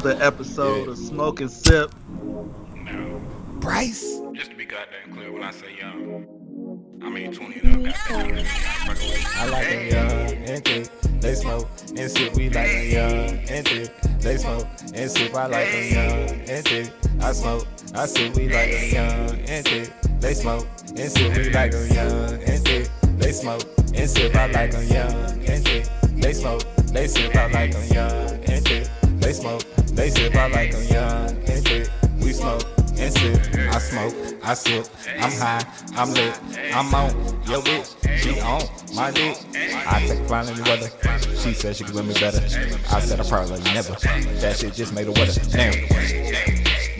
another episode of Smoke and Sip. Now, Bryce. just to be goddamn clear, when I say young, I mean 20 and up. I like them young and thick. They smoke and sip. We like them young and thick. They smoke and sip. I like them young and thick. I smoke, I sip. We like them young and thick. They smoke and sip. We like them young and thick. They smoke and sip. I like them young and thick. They smoke, they sip. I like them young and thick. They smoke, they sip. I like them young and thick. We smoke and sip. I smoke, I sip. I'm high, I'm lit. I'm on your bitch. She on my dick. I take finally weather. She said she could win me better. I said I probably never. That shit just made the weather. Damn.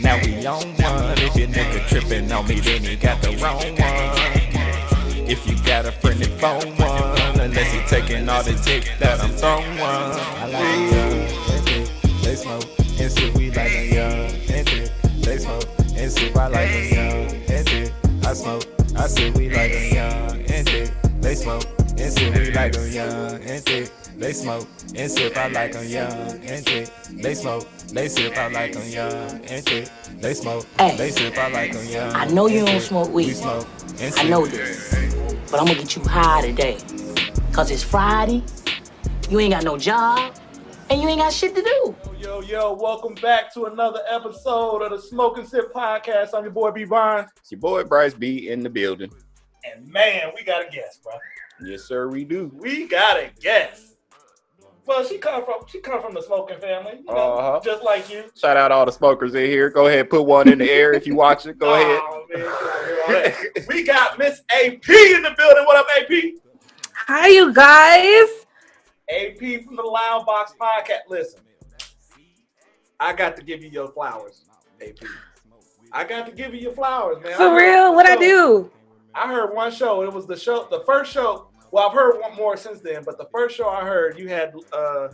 Now we on one. If your nigga tripping on me, then he got the wrong one. If you got a friend, it phone one. Unless he taking all the dick that I'm throwing one. I like them young and thick. They smoke and sip. We like them young and thick. They smoke and sip. I like them young and thick. I smoke, I sip. We like them young and thick. They smoke and sip. We like them young and thick. They smoke and sip. I like them young and thick. They smoke, they sip. I like them young and thick. They smoke, they sip. I like them young. I know you don't smoke weed. We smoke and I sip. know this. But I'm gonna get you high today. Cause it's Friday, you ain't got no job, and you ain't got shit to do. Yo, welcome back to another episode of the Smoke and Sip Podcast. I'm your boy B Vine. It's your boy Bryce B in the building. And man, we got a guest, bro. Yes, sir, we do. We got a guest. Well, she come from the smoking family, you know, just like you. Shout out all the smokers in here. Go ahead, put one in the air if you watch it. Go ahead. Man, we got Miss AP in the building. What up, AP? Hi, you guys. AP from the LoudBox Podcast. Listen, I got to give you your flowers, AP. I got to give you your flowers, man. For real? What'd I do? I heard one show. It was the first show. Well, I've heard one more since then, but the first show I heard, you had the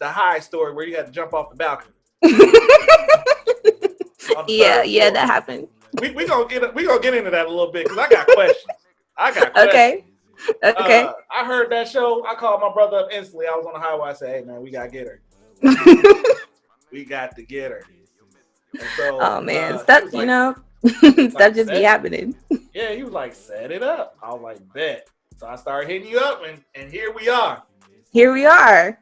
high story where you had to jump off the balcony. Yeah, that happened. We gonna get into that a little bit because I got questions. Okay. I heard that show. I called my brother up instantly. I was on the highway. I said, "Hey man, we gotta get her. We got to get her." And so, oh man, stuff like, stuff just be happening. Yeah, he was like, "Set it up." I was like, "Bet." So I started hitting you up, and here we are. Here we are.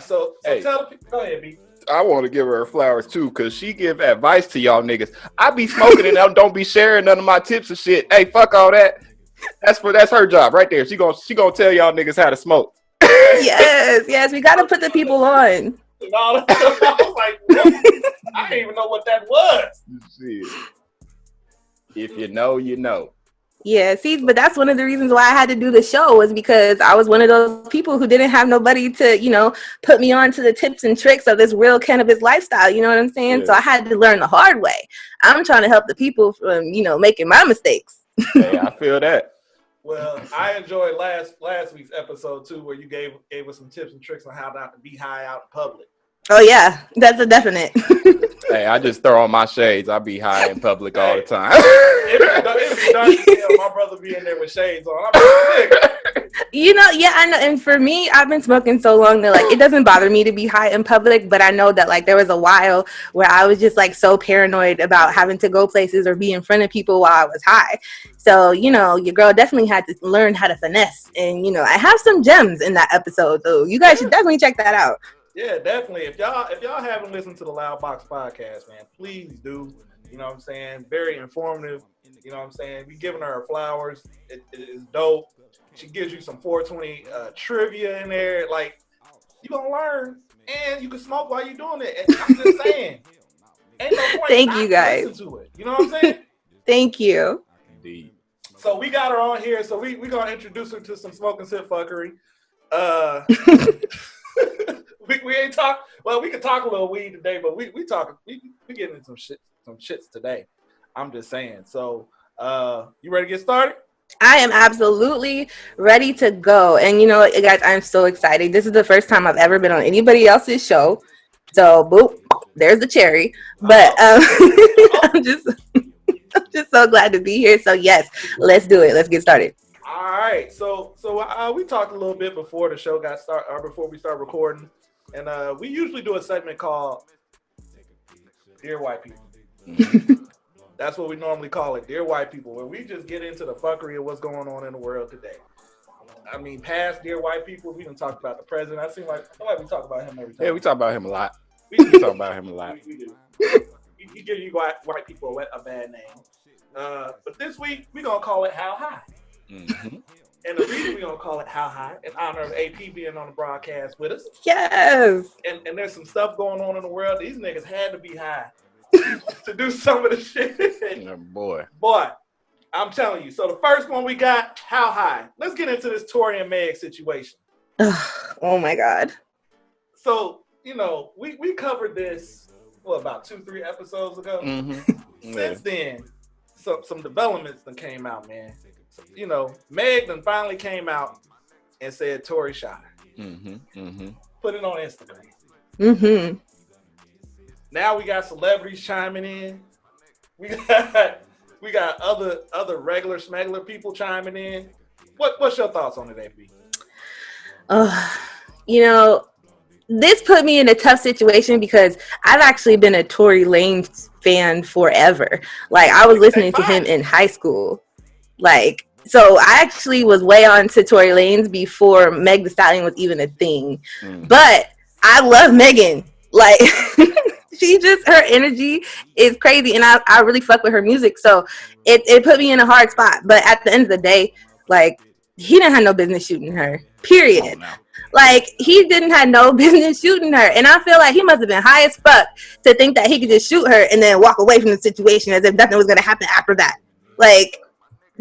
So Hey. tell the people. Go ahead, B. I want to give her flowers too, cause she give advice to y'all niggas. I be smoking and I don't be sharing none of my tips and shit. Hey, fuck all that. That's her job right there. She gonna tell y'all niggas how to smoke. Yes, we gotta put the people on. And all that stuff. I was like, what? I didn't even know what that was. Shit. If you know, you know. Yeah, see, but that's one of the reasons why I had to do the show was because I was one of those people who didn't have nobody to, put me on to the tips and tricks of this real cannabis lifestyle. You know what I'm saying? Yeah. So I had to learn the hard way. I'm trying to help the people from, making my mistakes. Hey, I feel that. Well, I enjoyed last week's episode too, where you gave us some tips and tricks on how not to be high out in public. Oh yeah, that's a definite. Hey, I just throw on my shades. I be high in public all the time. It'd be dark as hell, my brother be in there with shades on. I'm like, Yeah, I know. And for me, I've been smoking so long that it doesn't bother me to be high in public. But I know that there was a while where I was just so paranoid about having to go places or be in front of people while I was high. So your girl definitely had to learn how to finesse. And I have some gems in that episode, so you guys should definitely check that out. Yeah, definitely. If y'all haven't listened to the LoudBox Podcast, man, please do. You know what I'm saying? Very informative. You know what I'm saying? We giving her flowers. It is dope. She gives you some 420 trivia in there. You gonna learn, and you can smoke while you're doing it. And I'm just saying, ain't no point. Thank you guys. Listen to it. You know what I'm saying? Thank you. Indeed. So we got her on here. So we gonna introduce her to some smoke and sip fuckery. We ain't talk. Well, we can talk a little weed today, but we getting into some shits today. I'm just saying. So, you ready to get started? I am absolutely ready to go. And guys, I'm so excited. This is the first time I've ever been on anybody else's show. So, boop, there's the cherry. But I'm just so glad to be here. So, yes, let's do it. Let's get started. All right. So we talked a little bit before the show got started, or before we started recording. And we usually do a segment called Dear White People. That's what we normally call it, Dear White People, where we just get into the fuckery of what's going on in the world today. I mean, past Dear White People, we done talked about the president. I feel like we talk about him every time. Yeah, we talk about him a lot. We talk about him a lot. We do. You give you white people a bad name. But this week, we're going to call it How High. Mm-hmm. And the reason we're going to call it How High, in honor of AP being on the broadcast with us. Yes. And there's some stuff going on in the world. These niggas had to be high to do some of the shit. Oh, boy. Boy, I'm telling you. So the first one we got, How High. Let's get into this Tory and Meg situation. Oh, my God. So, you know, we covered this, about 2-3 episodes ago? Mm-hmm. Since then, some developments that came out, man. You know, Meg then finally came out and said Tory shot her. Mm-hmm. Mm-hmm. Put it on Instagram. Mm-hmm. Now we got celebrities chiming in. We got other regular smuggler people chiming in. What's your thoughts on it, AP? You know, this put me in a tough situation because I've actually been a Tory Lanez fan forever. Like, I was listening to him in high school. Like, so I actually was way on to Tory Lanez before Meg Thee Stallion was even a thing. But I love Megan. Like, her energy is crazy, and I really fuck with her music. So it put me in a hard spot. But at the end of the day, like, he didn't have no business shooting her. Period. Oh, no. Like, he didn't have no business shooting her. And I feel like he must have been high as fuck to think that he could just shoot her and then walk away from the situation as if nothing was going to happen after that. Like,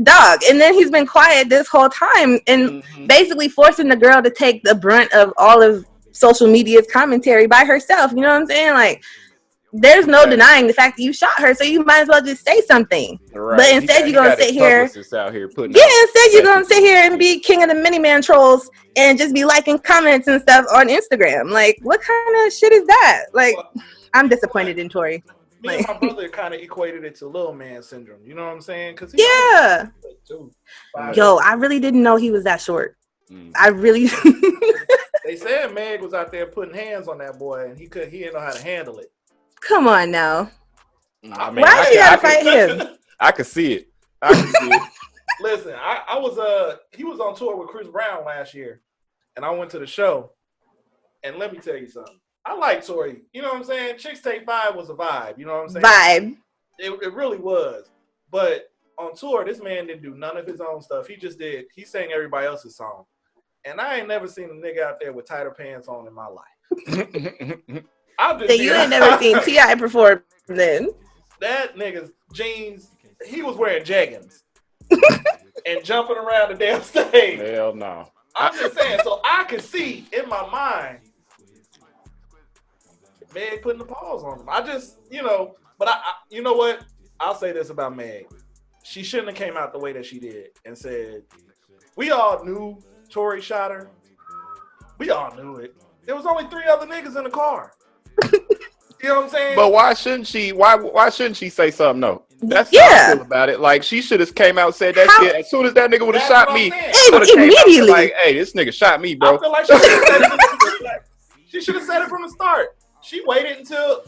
dog. And then he's been quiet this whole time and basically forcing the girl to take the brunt of all of social media's commentary by herself. You know what I'm saying? Like, there's no denying the fact that you shot her, so you might as well just say something. Right. But instead, you're gonna sit here. Instead you're gonna sit here and be king of the miniman trolls and just be liking comments and stuff on Instagram. Like, what kind of shit is that? Like, I'm disappointed in Tory. Me and my brother kind of equated it to little man syndrome. You know what I'm saying? Cause Yo, I really didn't know he was that short. I really. They said Meg was out there putting hands on that boy, and he didn't know how to handle it. Come on now. I mean, why you gotta fight him? I could see it. Listen, I was he was on tour with Chris Brown last year, and I went to the show. And let me tell you something. I like Tory. You know what I'm saying? Chicks Take 5 was a vibe. You know what I'm saying? Vibe. It really was. But on tour, this man didn't do none of his own stuff. He sang everybody else's song. And I ain't never seen a nigga out there with tighter pants on in my life. You ain't never seen T.I. perform then. That nigga's jeans, he was wearing jeggings and jumping around the damn stage. Hell no. I'm just saying, so I could see in my mind Meg putting the paws on him. I just, but I you know what? I'll say this about Meg. She shouldn't have came out the way that she did and said, we all knew Tory shot her. We all knew it. There was only 3 other niggas in the car. You know what I'm saying? But why shouldn't she? Why shouldn't she say something? No, that's how I feel about it. Like, she should have came out and said that shit as soon as that nigga would have shot me. Immediately, like, hey, this nigga shot me, bro. I feel like she should have said it from the start. She waited until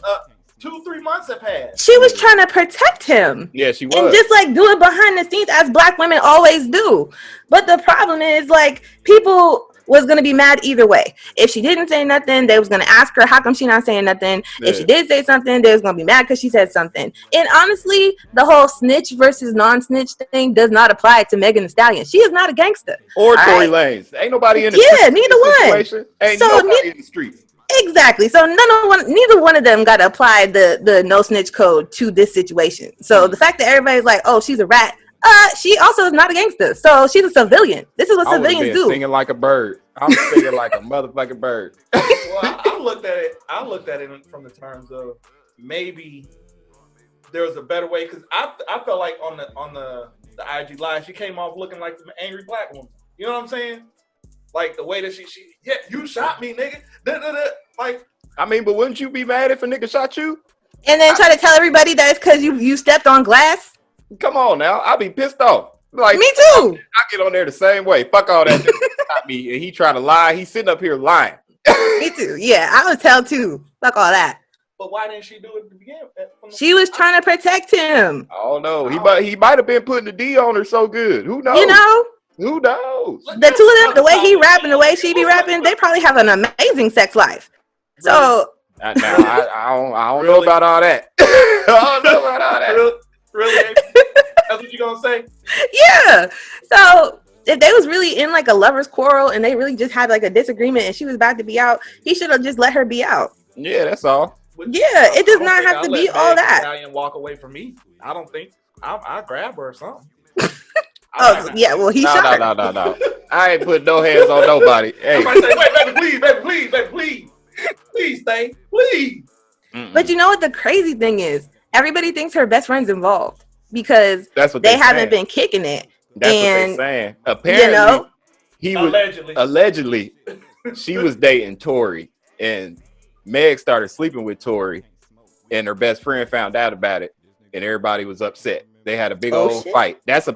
2-3 months had passed. She was trying to protect him. Yeah, she was. And just like do it behind the scenes as Black women always do. But the problem is, like, people was going to be mad either way. If she didn't say nothing, they was going to ask her, how come she not saying nothing? Yeah. If she did say something, they was going to be mad because she said something. And honestly, the whole snitch versus non-snitch thing does not apply to Megan Thee Stallion. She is not a gangster. Or Tory Lanez. Ain't nobody in the neither one. Ain't nobody in the streets. Exactly. So neither one of them got to apply the no snitch code to this situation. So the fact that everybody's like, oh, she's a rat. She also is not a gangster, so she's a civilian. This is what civilians do. Singing like a bird. I'm singing like a motherfucking bird. Well, I looked at it from the terms of maybe there was a better way, because I felt like on the IG live she came off looking like an angry Black woman. You know what I'm saying? Like the way that she you shot me, nigga. Like, I mean, but wouldn't you be mad if a nigga shot you? And then try to tell everybody that it's because you stepped on glass? Come on now, I'll be pissed off. Like, me too. I get on there the same way. Fuck all that. Nigga shot me, and he trying to lie. He's sitting up here lying. Me too. Yeah, I would tell too. Fuck all that. But why didn't she do it to begin with? She was trying to protect him. I don't know. He might have been putting the D on her so good. Who knows? You know? Who knows? The two of them, the way he rap and the way she be rapping, they probably have an amazing sex life. So I don't know about all that. I don't know about all that. Really? That's what you gonna say? Yeah. So if they was really in like a lover's quarrel and they really just had like a disagreement and she was about to be out, he should have just let her be out. Yeah, that's all. Yeah, it does not have to be all that. And walk away from me. I don't think I'll grab her or something. Oh yeah, well he shot her. No. I ain't putting no hands on nobody. Hey. Somebody say, wait, baby, please, stay, please. But you know what the crazy thing is? Everybody thinks her best friend's involved because that's what they haven't been kicking it. That's what they're saying. Apparently, he was allegedly she was dating Tory, and Meg started sleeping with Tory, and her best friend found out about it, and everybody was upset. They had a big old fight. That's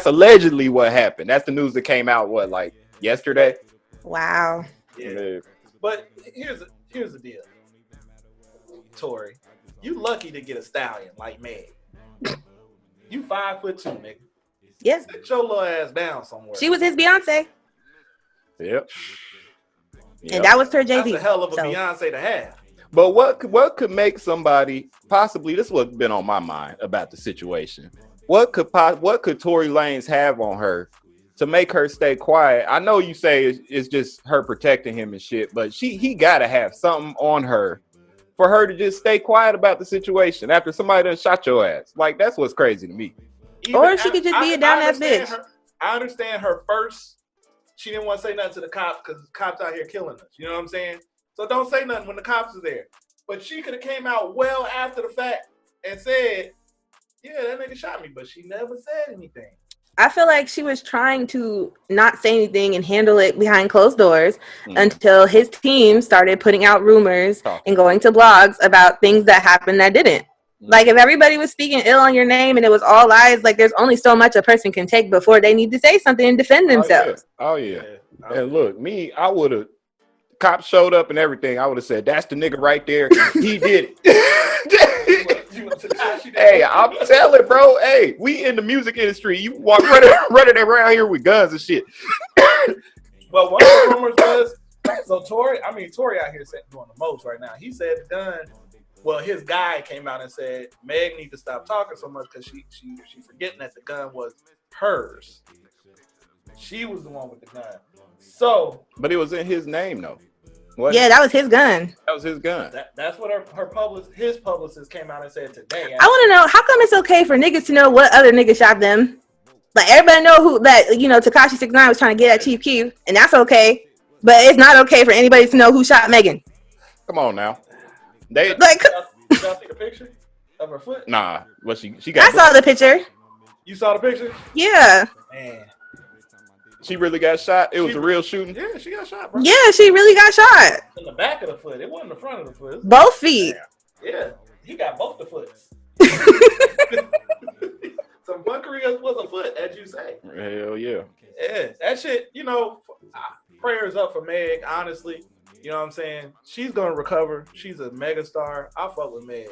allegedly what happened. That's the news that came out like yesterday. Wow. Yeah. But here's the deal. Tory, you lucky to get a stallion like Meg. You 5'2", nigga. Yes. Sit your little ass down somewhere. She was his Beyonce. Yep. And that was her Jay-Z. That's a hell of a Beyonce to have. But what could make somebody possibly, this is what's been on my mind about the situation. What could Tory Lanez have on her to make her stay quiet? I know you say it's just her protecting him and shit, but he gotta have something on her for her to just stay quiet about the situation after somebody done shot your ass. Like, that's what's crazy to me. Or she could just be a down ass bitch. I understand her first. She didn't want to say nothing to the cops because the cops out here killing us. You know what I'm saying? So don't say nothing when the cops are there. But she could have came out well after the fact and said, yeah, that nigga shot me. But she never said anything. I feel like she was trying to not say anything and handle it behind closed doors until his team started putting out rumors and going to blogs about things that happened that didn't. Like, if everybody was speaking ill on your name and it was all lies, like, there's only so much a person can take before they need to say something and defend themselves. Oh, yeah. And look, I would have, cops showed up and everything, I would have said, that's the nigga right there. He did it. Hey, I'm telling, bro. Hey, we in the music industry. You walk running around here with guns and shit. Well, one of the rumors was, so Tory out here doing the most right now. He said the gun. Well, his guy came out and said Meg need to stop talking so much because she forgetting that the gun was hers. She was the one with the gun. So, but it was in his name though. Yeah, that was his gun. That was his gun. That's what his publicist came out and said today. I want to know, how come it's okay for niggas to know what other nigga shot them? Like, everybody know Tekashi 6ix9ine was trying to get at Chief Keef, and that's okay. But it's not okay for anybody to know who shot Megan. Come on now. Did y'all take a picture of her foot? Nah, but she got. I saw the picture. You saw the picture? Yeah. Man. She really got shot? It was a real shooting? Yeah, she got shot, bro. Yeah, she really got shot. In the back of the foot. It wasn't the front of the foot. Both feet. Yeah. He got both the foots. Some bunkery was a foot, as you say. Hell yeah. Yeah. That shit, prayers up for Meg, honestly. You know what I'm saying? She's going to recover. She's a megastar. I fuck with Meg.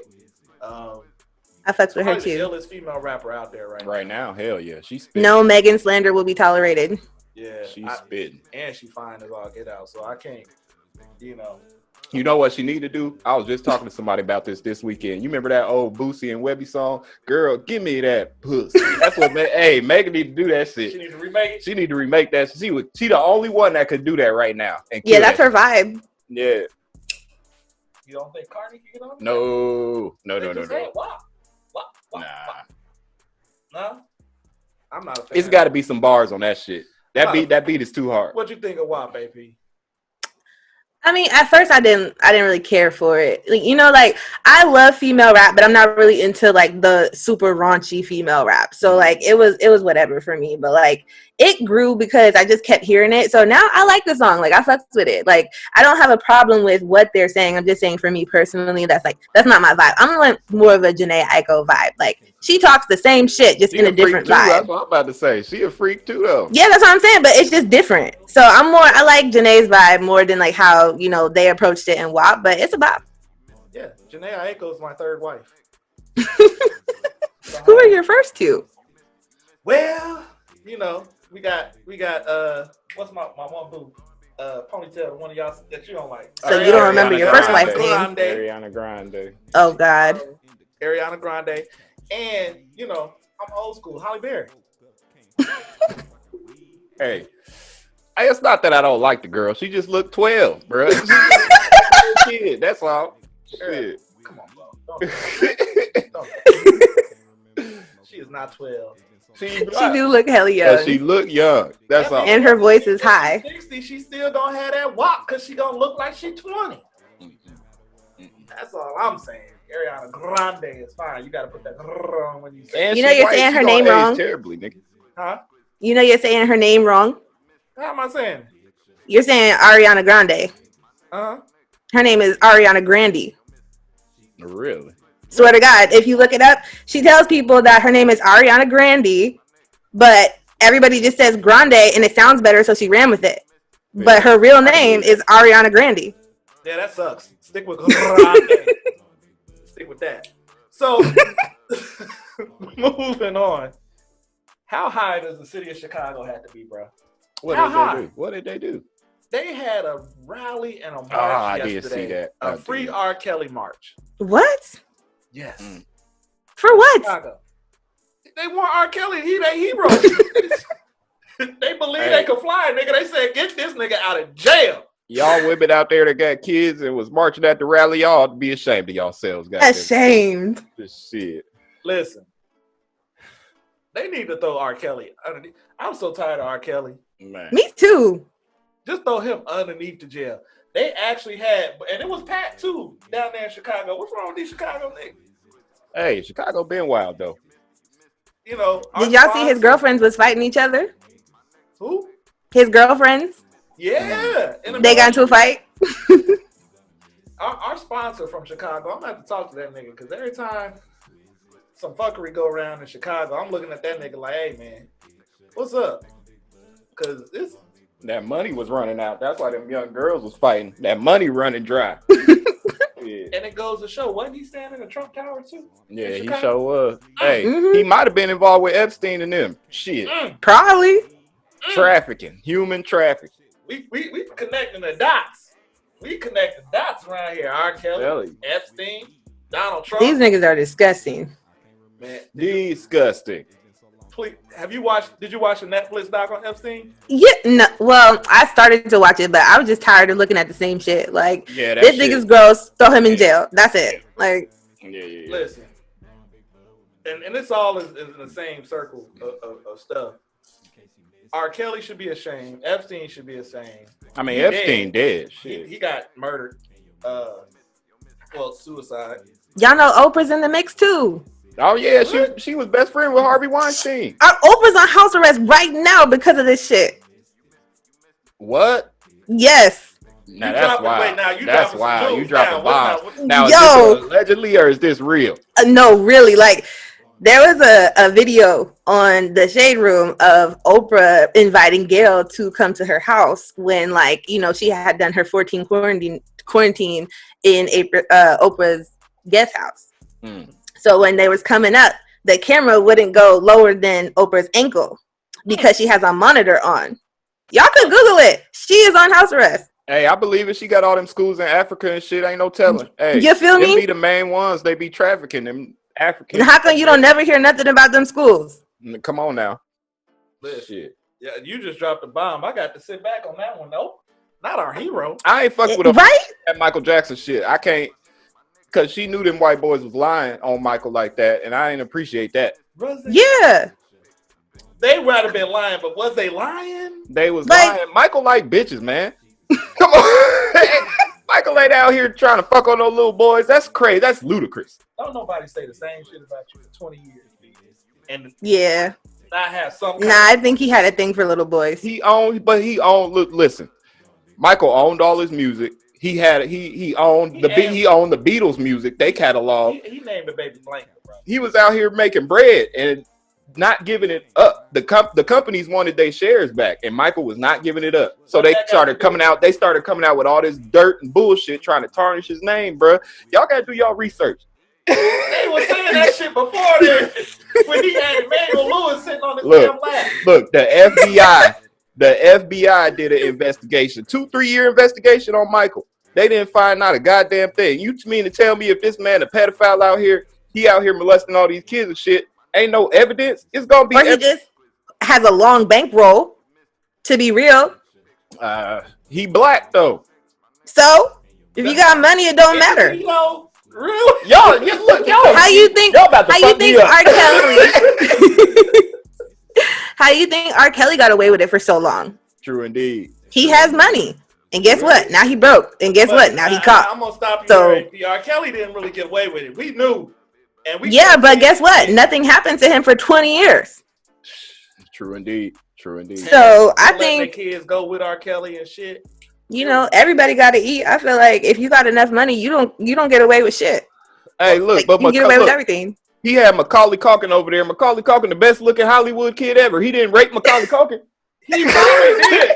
I fucks with her too. The illest female rapper out there right now. Hell yeah. She's spitting. No Megan slander will be tolerated. Yeah. She's spitting. And she fine as all get out. So I can't, You know what she need to do? I was just talking to somebody about this weekend. You remember that old Boosie and Webby song? Girl, give me that pussy. That's what Megan need to do that shit. She need to remake it? She need to remake that. She the only one that could do that right now. Yeah, that's her vibe. Yeah. You don't think Cardi can get on? No. Nah. No? I'm not a fan. It's got to be some bars on that shit. That beat is too hard. What you think of WAP, AP? I mean, at first I didn't really care for it. Like, I love female rap, but I'm not really into like the super raunchy female rap. So like it was whatever for me. But like, it grew because I just kept hearing it. So now I like the song. Like, I fucks with it. Like, I don't have a problem with what they're saying. I'm just saying for me personally, that's not my vibe. I'm like more of a Janae Aiko vibe. Like, she talks the same shit, just in a different vibe. That's what I'm about to say. She a freak too, though. Yeah, that's what I'm saying, but it's just different. So I like Janae's vibe more than like how, they approached it in WAP, but it's a bop. Yeah, Janae Aiko is my third wife. Who are your first two? Well, we got what's my one boo? Ponytail, one of y'all that you don't like. So you don't remember your first wife's name? Ariana Grande. Oh God. Ariana Grande. And I'm old school, Holly Berry. Hey, it's not that I don't like the girl. She just looked 12, bro. Kid, that's all. Shit. Come on, bro. Don't. She is not 12. She do look hella young. Yeah, she look young. That's all. And her voice is high. 60, she still gonna have that wop because she gonna look like she 20. That's all I'm saying. Ariana Grande is fine. You gotta put that on when you say. And you're saying her name wrong. Terribly, nigga. Huh? You're saying her name wrong. How am I saying? You're saying Ariana Grande. Her name is Ariana Grande. Really? Swear to God, if you look it up, she tells people that her name is Ariana Grande, but everybody just says Grande and it sounds better, so she ran with it. Yeah. But her real name is Ariana Grande. Yeah, that sucks. Stick with Grande. Stick with that. So, moving on. How high does the city of Chicago have to be, bro? What did they do? They had a rally and a march yesterday. Did see that. A free R. Kelly march. What? Yes. For what? Chicago. They want R. Kelly. He their hero. They believe they could fly, nigga. They said, get this nigga out of jail. Y'all women out there that got kids and was marching at the rally, y'all ought to be ashamed of yourselves, guys. Ashamed. This shit. Listen. They need to throw R. Kelly underneath. I'm so tired of R. Kelly. Man. Me too. Just throw him underneath the jail. They actually had, and it was packed too down there in Chicago. What's wrong with these Chicago niggas? Hey, Chicago been wild though. Did y'all see his girlfriends was fighting each other? Who? His girlfriends. Yeah. They got into a fight. Our sponsor from Chicago, I'm going to have to talk to that nigga because every time some fuckery go around in Chicago, I'm looking at that nigga like, hey, man, what's up? Because that money was running out. That's why them young girls was fighting. That money running dry. Yeah. And it goes to show, wasn't he standing in the Trump Tower too? Yeah, he sure was. Hey, he might have been involved with Epstein and them. Shit. Probably. Trafficking. Human trafficking. We connecting the dots. We connect the dots around here. R. Kelly, Epstein, Donald Trump. These niggas are disgusting. Man, disgusting. Please, did you watch the Netflix doc on Epstein? Yeah, no. Well, I started to watch it, but I was just tired of looking at the same shit. Like, this nigga's gross. Throw him in jail. That's it. Like, yeah. Listen, and this all is in the same circle of stuff. R. Kelly should be ashamed. Epstein should be ashamed. I mean, Epstein dead. Shit. He got murdered. Suicide. Y'all know Oprah's in the mix too. Oh yeah, she was best friend with Harvey Weinstein. Oprah's on house arrest right now because of this shit. What? Yes. Now that's wild. That's wild. You dropping bombs. Now, is this allegedly or is this real? No, really. Like, there was a video on the Shade Room of Oprah inviting Gayle to come to her house when, like, she had done her 14 quarantine in Oprah's guest house. So when they was coming up, the camera wouldn't go lower than Oprah's ankle because she has a monitor on. Y'all could Google it. She is on house arrest. Hey, I believe it. She got all them schools in Africa and shit. Ain't no telling. Hey, you feel me? Them be the main ones. They be trafficking them Africans. And how come you don't never hear nothing about them schools? Come on now. Shit. Yeah, you just dropped a bomb. I got to sit back on that one. Nope. Not our hero. I ain't fuck with her right? That Michael Jackson shit. I can't. Because she knew them white boys was lying on Michael like that, and I didn't appreciate that. Yeah. They might have been lying, but was they lying? They was lying. Michael like bitches, man. Come on. Michael ain't out here trying to fuck on those little boys. That's crazy. That's ludicrous. Don't nobody say the same shit about you for 20 years. And yeah. not have some. Nah, I think he had a thing for little boys. He owned. Look, listen. Michael owned all his music. He owned the Beatles music. They catalog. He named the baby Blanket, bro. He was out here making bread and not giving it up. The companies wanted their shares back, and Michael was not giving it up. So they started coming out. They started coming out with all this dirt and bullshit, trying to tarnish his name, bro. Y'all gotta do y'all research. They was saying that shit before this when he had Emmanuel Lewis sitting on his damn lap. Look, the FBI did an investigation, 2-3 year investigation on Michael. They didn't find not a goddamn thing. You mean to tell me if this man a pedophile out here, he out here molesting all these kids and shit, ain't no evidence? It's gonna be. Or he just has a long bankroll. To be real. He black though. So if you got money, it don't matter. You know, really? Y'all, look, y'all. How you think R. Kelly? How you think R. Kelly got away with it for so long? True indeed. He has money. And guess what? Now he broke. And guess what? Now he caught. I'm gonna stop you So, there. R. Kelly didn't really get away with it. We knew. And but guess what? Nothing happened to him for 20 years. True indeed. So I think the kids go with R. Kelly and shit. You know, everybody got to eat. I feel like if you got enough money, you don't get away with shit. Hey, look, like, but you get away with everything. He had Macaulay Culkin over there. Macaulay Culkin, the best looking Hollywood kid ever. He didn't rape Macaulay Culkin. He probably did.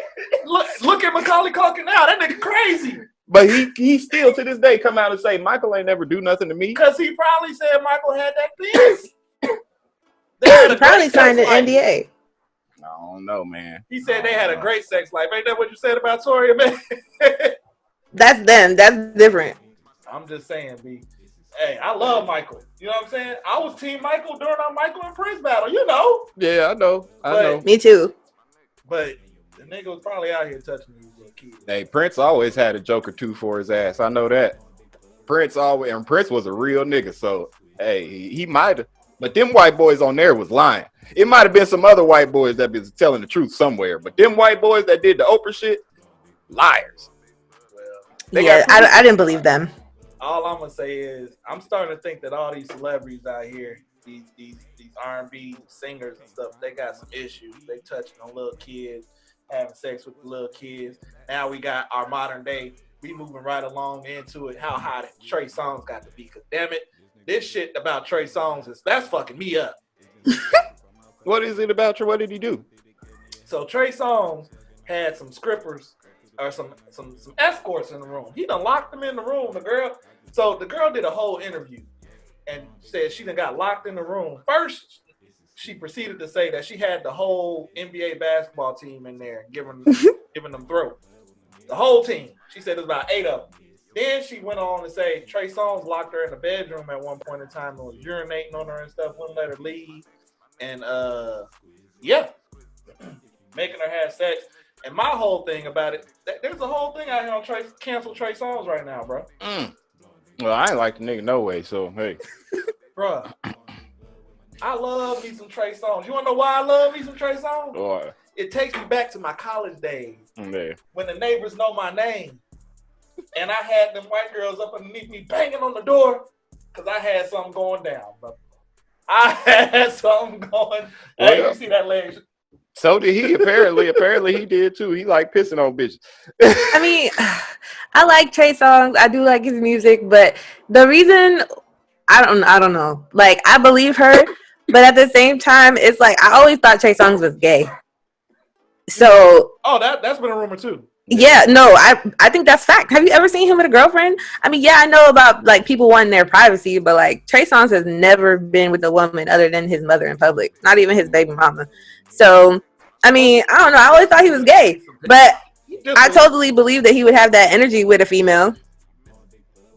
Look at Macaulay Culkin now. That nigga crazy. But he still to this day come out and say Michael ain't never do nothing to me. Because he probably said Michael had that piece. He probably signed an NDA. I don't know, man. He said they had a great sex life. Ain't that what you said about Toria, man? That's them. That's different. I'm just saying, B. Hey, I love Michael. You know what I'm saying? I was Team Michael during our Michael and Prince battle, you know. Yeah, I know. Me too. But the nigga was probably out here touching these little kids. Hey, Prince always had a joke or two for his ass. I know that. Prince was a real nigga, so hey, he might have. But them white boys on there was lying. It might have been some other white boys that was telling the truth somewhere, but them white boys that did the Oprah shit, liars. Well, I didn't believe them. All I'm gonna say is I'm starting to think that all these celebrities out here, these R&B singers and stuff, they got some issues. They touching on little kids, having sex with the little kids. Now we got our modern day. We moving right along into it. How high Trey Songz got to be? Cause damn it, this shit about Trey Songz that's fucking me up. What is it about Trey? What did he do? So Trey Songz had some scrippers or some escorts in the room. He done locked them in the room. The girl did a whole interview and said she done got locked in the room. First, she proceeded to say that she had the whole NBA basketball team in there giving them throat. The whole team. She said there's about 8 of them. Then she went on to say Trey Songz locked her in the bedroom at one point in time and was urinating on her and stuff, wouldn't let her leave. And making her have sex. And my whole thing about it, there's a whole thing out here on cancel Trey Songz right now, bro. Well, I ain't like the nigga no way, so hey. Bro, I love me some Trey Songz. You wanna know why I love me some Trey Songz? Boy. It takes me back to my college days when the neighbors know my name. And I had them white girls up underneath me banging on the door because I had something going down, bro. I had something going. Well, hey, you see that leg? So did he. Apparently he did too. He like pissing on bitches. I mean, I like Trey Songz. I do like his music, but the reason I don't know. Like, I believe her, but at the same time, it's like I always thought Trey Songz was gay. So that's been a rumor too. Yeah, no, I think that's fact. Have you ever seen him with a girlfriend? I mean, yeah, I know about like people wanting their privacy, but like Trey Songz has never been with a woman other than his mother in public, not even his baby mama. So, I mean, I don't know. I always thought he was gay, but I totally believe that he would have that energy with a female.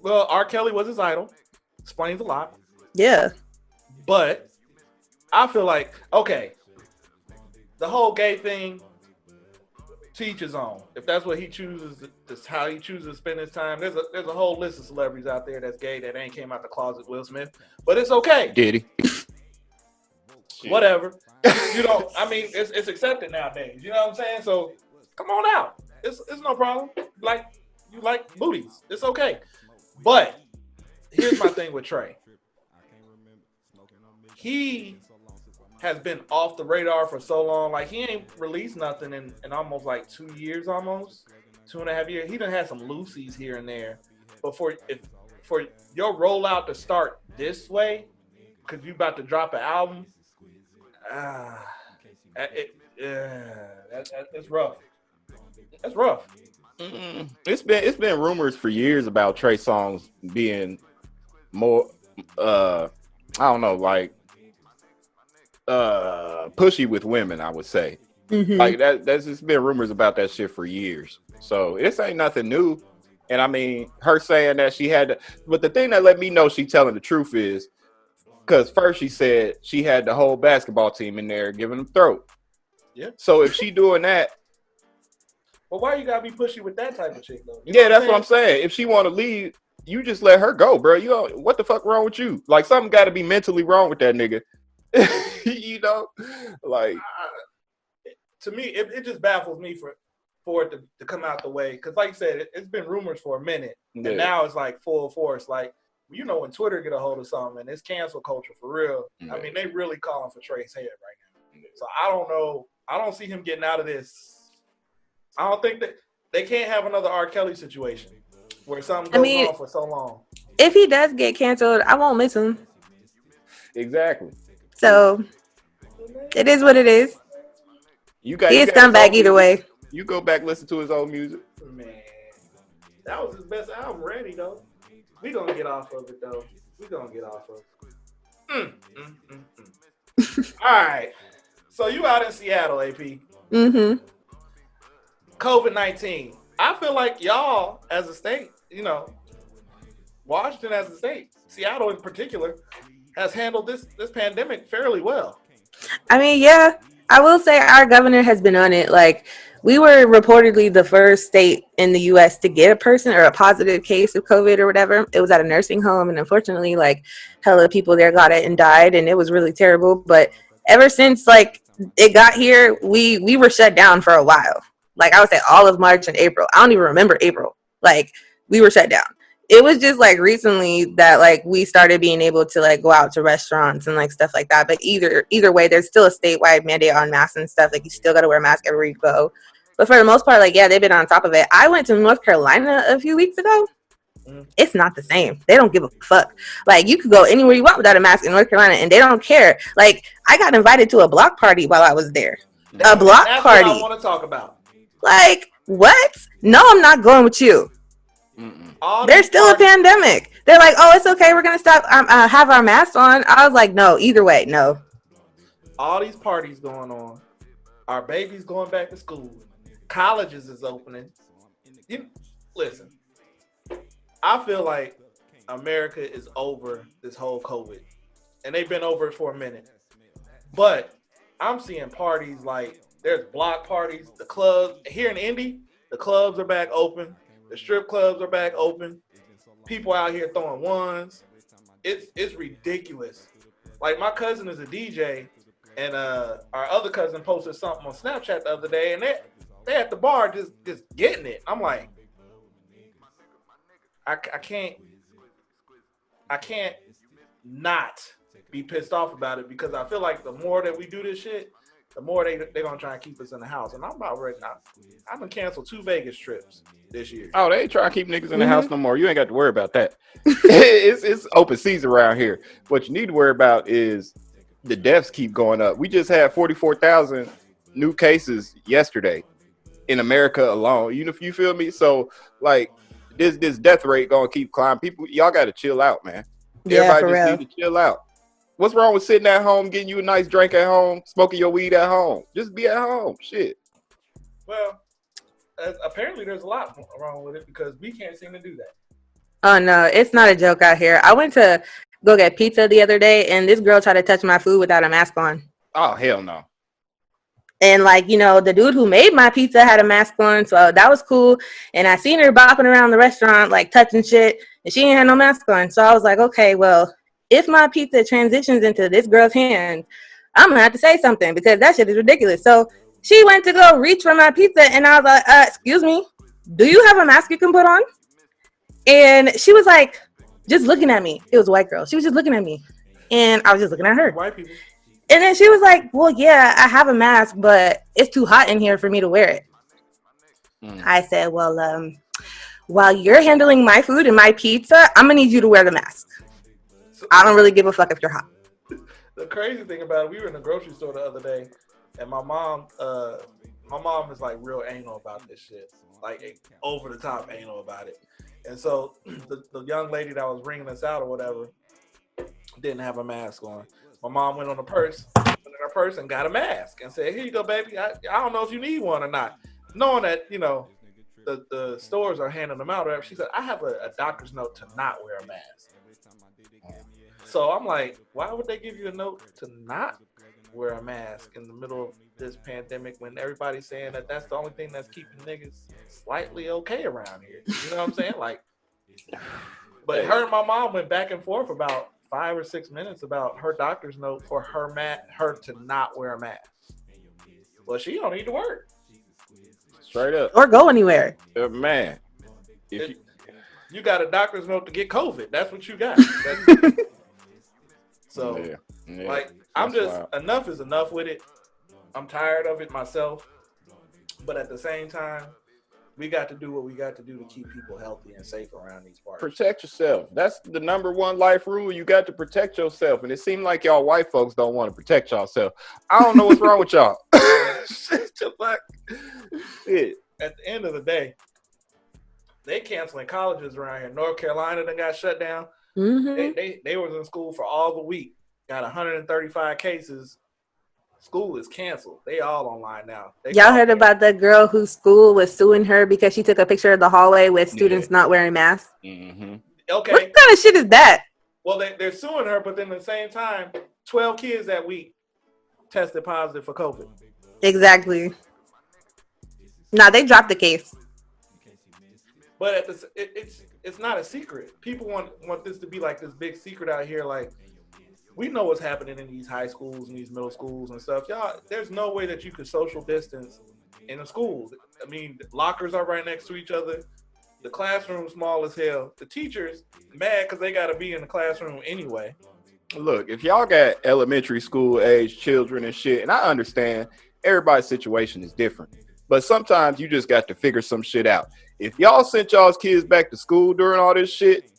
Well, R. Kelly was his idol. Explains a lot. Yeah. But I feel like, okay, the whole gay thing, teach his own. If that's what he chooses, that's how he chooses to spend his time. There's a whole list of celebrities out there that's gay that ain't came out the closet. Will Smith, but it's okay. Did he? Whatever. You know, I mean, it's accepted nowadays. You know what I'm saying? So come on out. It's no problem. Like you like booties. It's okay. But here's my thing with Trey. He has been off the radar for so long. Like, he ain't released nothing in almost like 2 years, almost 2.5 years. He done had some loosies here and there. But for your rollout to start this way, because you about to drop an album, it's rough. That's rough. It's been rumors for years about Trey Songz being more I don't know, like pushy with women, I would say. Like that's just been rumors about that shit for years. So this ain't nothing new. And I mean, her saying that she had to, but the thing that let me know she telling the truth is because first she said she had the whole basketball team in there giving them throat. Yeah. So if she doing that, but why you gotta be pushy with that type of shit though? Yeah, that's what I'm saying. If she want to leave, you just let her go, bro. You know, what the fuck wrong with you? Like, something got to be mentally wrong with that nigga. You know, like to me, it just baffles me for it to come out the way. Because, like you said, it's been rumors for a minute, and now it's like full force. Like, you know, when Twitter get a hold of something, and it's cancel culture for real. I mean, they really calling for Trey's head right now. So I don't know. I don't see him getting out of this. I don't think that they can't have another R. Kelly situation where something goes on for so long. If he does get canceled, I won't miss him. Exactly. So it is what it is. He is come back either way. You go back, listen to his old music. Man, that was his best album, Ready, though. We gonna get off of it, though. All right. So you out in Seattle, AP. Mm-hmm. COVID-19. I feel like y'all, as a state, you know, Washington as a state, Seattle in particular, has handled this pandemic fairly well. I mean, yeah, I will say our governor has been on it. Like, we were reportedly the first state in the U.S. to get a person or a positive case of COVID or whatever. It was at a nursing home, and unfortunately, like, hella people there got it and died, and it was really terrible. But ever since, like, it got here, we were shut down for a while. Like, I would say all of March and April. I don't even remember April. Like, we were shut down. It was just, like, recently that, like, we started being able to, like, go out to restaurants and, like, stuff like that. But either way, there's still a statewide mandate on masks and stuff. Like, you still got to wear a mask everywhere you go. But for the most part, like, yeah, they've been on top of it. I went to North Carolina a few weeks ago. It's not the same. They don't give a fuck. Like, you could go anywhere you want without a mask in North Carolina, and they don't care. Like, I got invited to a block party while I was there. That's what I want to talk about. Like, what? No, I'm not going with you. There's still a pandemic. They're like, oh, it's okay. We're going to stop, have our masks on. I was like, no, either way, no. All these parties going on. Our babies going back to school. Colleges is opening. Listen, I feel like America is over this whole COVID. And they've been over it for a minute. But I'm seeing parties like, there's block parties, the clubs. Here in Indy, the clubs are back open. The strip clubs are back open. People out here throwing ones. It's ridiculous. Like, my cousin is a DJ, and our other cousin posted something on Snapchat the other day, and they at the bar just getting it. I'm like, I can't not be pissed off about it, because I feel like the more that we do this shit, the more they're going to try and keep us in the house. And I'm about ready now. I'm going to cancel 2 Vegas trips this year. Oh, they ain't trying to keep niggas in the house no more. You ain't got to worry about that. It's open season around here. What you need to worry about is the deaths keep going up. We just had 44,000 new cases yesterday in America alone. You feel me? So, like, this death rate going to keep climbing. People, y'all got to chill out, man. Everybody just need to chill out. What's wrong with sitting at home, getting you a nice drink at home, smoking your weed at home? Just be at home. Shit. Well, apparently there's a lot wrong with it, because we can't seem to do that. Oh, no, it's not a joke out here. I went to go get pizza the other day, and this girl tried to touch my food without a mask on. Oh, hell no. And, like, you know, the dude who made my pizza had a mask on, so that was cool. And I seen her bopping around the restaurant, like, touching shit, and she didn't have no mask on. So I was like, okay, well, if my pizza transitions into this girl's hand, I'm gonna have to say something, because that shit is ridiculous. So she went to go reach for my pizza, and I was like, excuse me, do you have a mask you can put on? And she was like, just looking at me. It was a white girl. She was just looking at me, and I was just looking at her. White people. And then she was like, well, yeah, I have a mask, but it's too hot in here for me to wear it. I said, well, while you're handling my food and my pizza, I'm going to need you to wear the mask. I don't really give a fuck if you're hot. The crazy thing about it, we were in the grocery store the other day, and my mom is like real anal about this shit. Like over the top anal about it. And so the young lady that was bringing us out or whatever didn't have a mask on. My mom went in her purse and got a mask and said, here you go, baby. I don't know if you need one or not. Knowing that, you know, the stores are handing them out or whatever. She said, I have a doctor's note to not wear a mask. So I'm like, why would they give you a note to not wear a mask in the middle of this pandemic when everybody's saying that that's the only thing that's keeping niggas slightly okay around here? You know what I'm saying? Like, but her and my mom went back and forth about 5 or 6 minutes about her doctor's note for her to not wear a mask. Well, she don't need to work. Straight up. Or go anywhere. Man. You got a doctor's note to get COVID. That's what you got. So, like, I'm just, enough is enough with it. I'm tired of it myself. But at the same time, we got to do what we got to do to keep people healthy and safe around these parts. Protect yourself. That's the number one life rule. You got to protect yourself. And it seems like y'all white folks don't want to protect yourself. I don't know what's wrong with y'all. At the end of the day, they canceling colleges around here. North Carolina done got shut down. Mm-hmm. They was in school for all the week. Got 135 cases. School is canceled. They all online now. Y'all heard about the girl whose school was suing her because she took a picture of the hallway with students not wearing masks? Mm-hmm. Okay. What kind of shit is that? Well, they're suing her, but then at the same time, 12 kids that week tested positive for COVID. Exactly. Nah, they dropped the case. But it's not a secret. People want this to be like this big secret out here. Like, we know what's happening in these high schools and these middle schools and stuff. Y'all, there's no way that you could social distance in a school. I mean, lockers are right next to each other. The classroom's small as hell. The teachers mad because they got to be in the classroom anyway. Look, if y'all got elementary school age children and shit, and I understand everybody's situation is different, but sometimes you just got to figure some shit out. If y'all sent y'all's kids back to school during all this shit,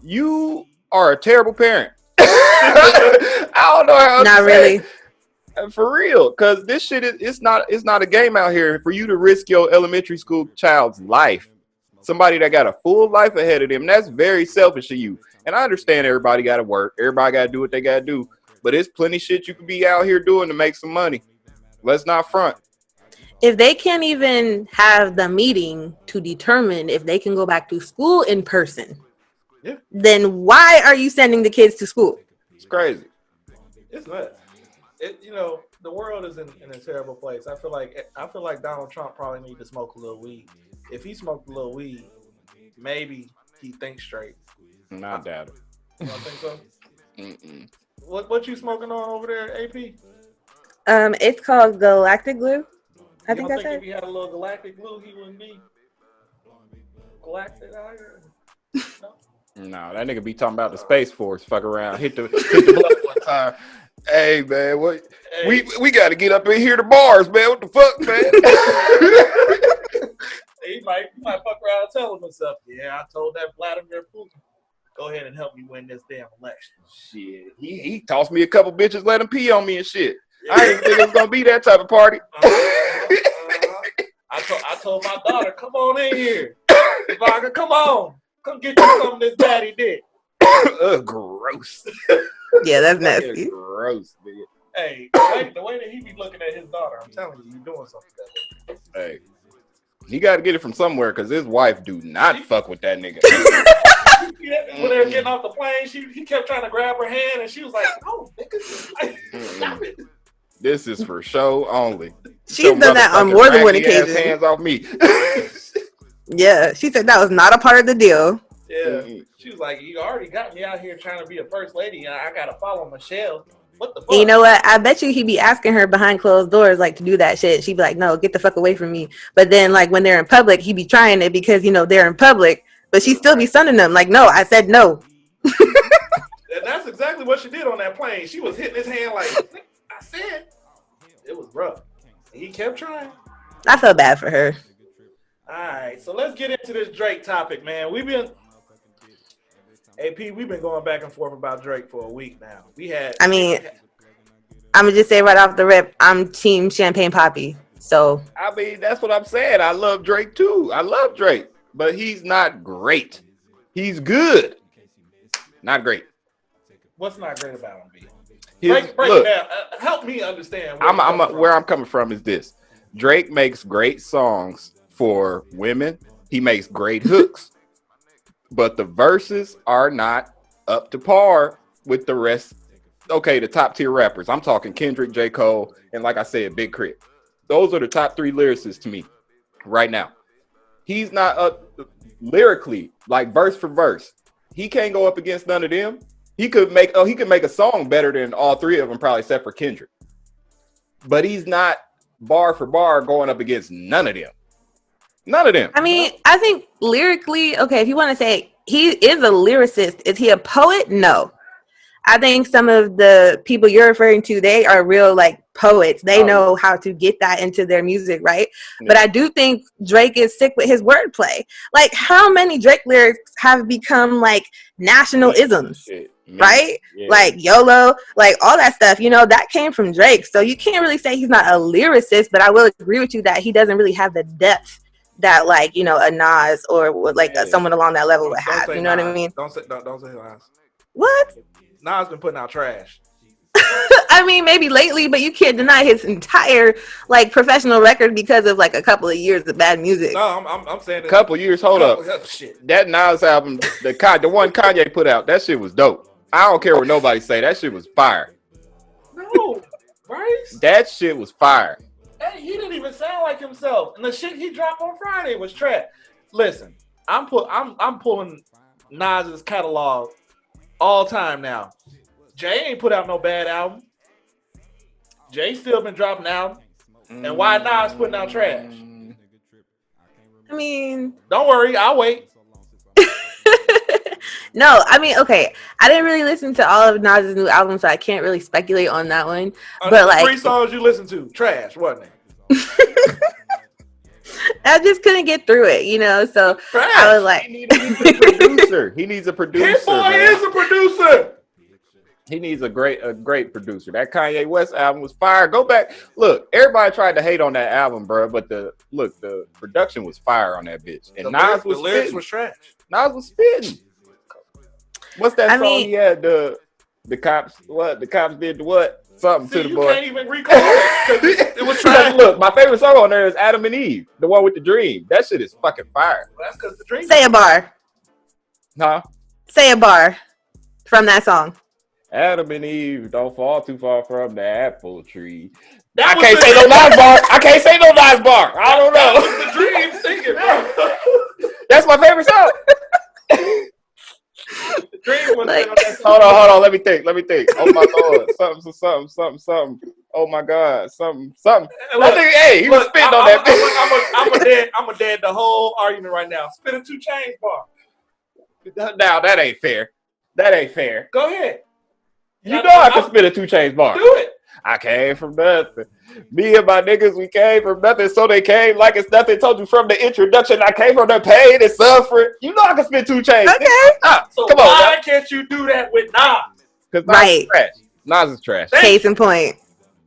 you are a terrible parent. I don't know how. Not really. For real, because this shit it's not a game out here for you to risk your elementary school child's life. Somebody that got a full life ahead of them. That's very selfish of you. And I understand everybody got to work. Everybody got to do what they got to do. But it's plenty shit you could be out here doing to make some money. Let's not front. If they can't even have the meeting to determine if they can go back to school in person, then why are you sending the kids to school? It's crazy. It's nuts. The world is in a terrible place. I feel like Donald Trump probably need to smoke a little weed. If he smoked a little weed, maybe he thinks straight. I doubt it. You don't think so? Mm-mm. What you smoking on over there, AP? It's called Galactic Glue. I think that's it. If he had a little galactic glue, he wouldn't be galactic out here. No, that nigga be talking about the Space Force. Fuck around, hit the blood one time. Hey man, what? Hey. We got to get up in here to bars, man. What the fuck, man? He might fuck around and tell himself, yeah, I told that Vladimir Putin, go ahead and help me win this damn election. Shit, he tossed me a couple bitches, let him pee on me and shit. Yeah. I didn't think it was gonna be that type of party. I told my daughter, come on in here, Vodka, come on, come get you some of this daddy dick. Gross. Yeah, that's nasty. Gross, man. Hey, the way that he be looking at his daughter, I'm telling you, you're doing something that way. Hey, he got to get it from somewhere because his wife do not fuck with that nigga. When they were getting off the plane, he kept trying to grab her hand, and she was like, "No, nigga, stop it." This is for show only. She's done that on more than one occasion. Hands off me. Yeah, she said that was not a part of the deal. Yeah, she was like, "You already got me out here trying to be a first lady, and I gotta follow Michelle." What the fuck? You know what? I bet you he'd be asking her behind closed doors, like, to do that shit. She'd be like, no, get the fuck away from me. But then, like, when they're in public, he'd be trying it because, they're in public. But she'd still be sunning them. Like, no, I said no. And that's exactly what she did on that plane. She was hitting his hand like, It was rough. He kept trying. I felt bad for her. All right, so let's get into this Drake topic, man. We've been going back and forth about Drake for a week now. I'm gonna just say right off the rip, I'm team Champagne Poppy. So I mean, that's what I'm saying. I love Drake too. I love Drake, but he's not great. He's good, not great. What's not great about him, B? Look, it down. Help me understand. Where I'm coming from is this: Drake makes great songs for women. He makes great hooks, but the verses are not up to par with the rest. Okay, the top tier rappers. I'm talking Kendrick, J. Cole, and like I said, Big Crit. Those are the top 3 lyricists to me right now. He's not up lyrically, like verse for verse. He can't go up against none of them. He could make a song better than all 3 of them, probably except for Kendrick. But he's not bar for bar going up against none of them. None of them. I mean, I think lyrically, okay, if you want to say he is a lyricist, is he a poet? No. I think some of the people you're referring to, they are real like poets. They know how to get that into their music, right? Yeah. But I do think Drake is sick with his wordplay. Like, how many Drake lyrics have become like national isms, right? Yeah. Like YOLO, like all that stuff, that came from Drake. So you can't really say he's not a lyricist, but I will agree with you that he doesn't really have the depth that like, a Nas or like someone along that level would have. You know what I mean? Don't say Nas. What? Nas been putting out trash. I mean, maybe lately, but you can't deny his entire like professional record because of like a couple of years of bad music. No, I'm saying a couple years. Hold up, shit. That Nas album, the one Kanye put out, that shit was dope. I don't care what nobody say. That shit was fire. No, Bryce. That shit was fire. Hey, he didn't even sound like himself, and the shit he dropped on Friday was trash. Listen, I'm pulling Nas's catalog all time now. Jay ain't put out no bad album. Jay still been dropping albums. And why Nas putting out trash? I mean, don't worry, I'll wait. No, I mean, okay. I didn't really listen to all of Nas's new album, so I can't really speculate on that one. But like 3 songs you listened to, trash, wasn't it? I just couldn't get through it, so trash. I was like, he needs a producer. He needs a producer. His boy is a producer. He needs a great producer. That Kanye West album was fire. Go back. Look, everybody tried to hate on that album, bro, but the production was fire on that bitch. And Nas was the lyrics was trash. Nas was spitting. What's that song he had? The cops. What? The cops did what? Something to the boy. You can't even recall it. It was trash. Look, my favorite song on there is Adam and Eve, the one with the dream. That shit is fucking fire. Well, that's because the dream. Say a bar. Huh? Say a bar from that song. Adam and Eve don't fall too far from the apple tree. I can't say no Nas bar. I can't say no Nas bar. I don't know. That was the dream singing, bro. That's my favorite song. The dream was like, hold on. Let me think. Oh my Lord. Something. Oh my God. Something. Look, he was spitting on that. I'm a dead the whole argument right now. Spit a 2 Chainz bar. Now that ain't fair. Go ahead. You know I can spit a 2 Chainz bar. Do it. I came from nothing. Me and my niggas, we came from nothing, so they came like it's nothing. Told you from the introduction, I came from the pain and suffering. You know I can spit 2 Chainz. Okay. So come on, why can't you do that with Nas? Because Nas is trash. Nas is trash. Case in point.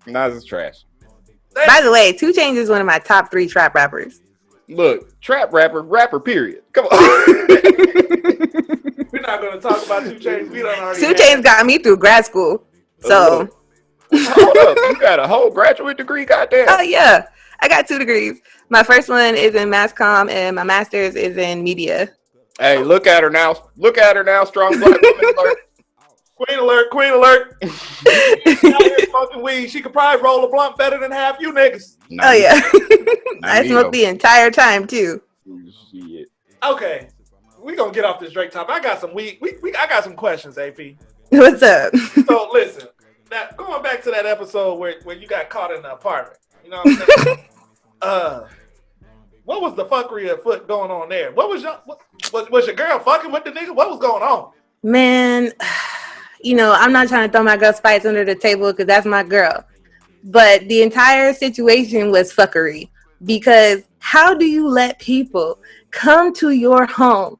Nas is trash. By the way, 2 Chainz is one of my top 3 trap rappers. Look, trap rapper, period. Come on. We're not going to talk about 2 Chainz. We don't already 2 Chainz got me through grad school. So. Hold up. You got a whole graduate degree, goddamn. Oh, yeah. I got 2 degrees. My first one is in mass comm, and my master's is in media. Hey, look at her now. Strong black woman alert. Queen alert. She's out here smoking weed. She could probably roll a blunt better than half you niggas. Oh, yeah. I smoked the entire time, too. Shit. Okay. We're going to get off this Drake topic. I got some weed. I got some questions, AP. What's up? So, listen. Now, going back to that episode where you got caught in the apartment. You know what I'm saying? What was the fuckery afoot going on there? What was was your girl fucking with the nigga? What was going on? Man, I'm not trying to throw my girl Spice under the table because that's my girl. But the entire situation was fuckery, because how do you let people come to your home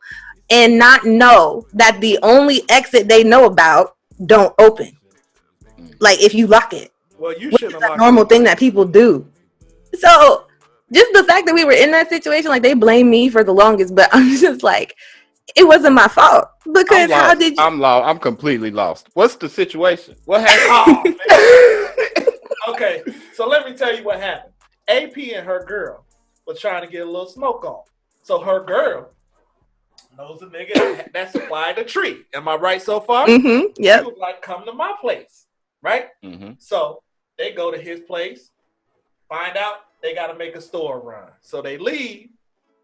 and not know that the only exit they know about don't open? Like, if you lock it. Well, you Which shouldn't is have a locked normal it. thing that people do. So just the fact that we were in that situation, like, they blame me for the longest, but I'm just like, it wasn't my fault. Because how did you? I'm lost. I'm completely lost. What's the situation? What happened? Okay, so let me tell you what happened. AP and her girl was trying to get a little smoke on. So her girl knows a nigga that supplied a tree. Am I right so far? Mm-hmm. Yep. She was like, come to my place, right? Mm-hmm. So they go to his place, find out they got to make a store run. So they leave,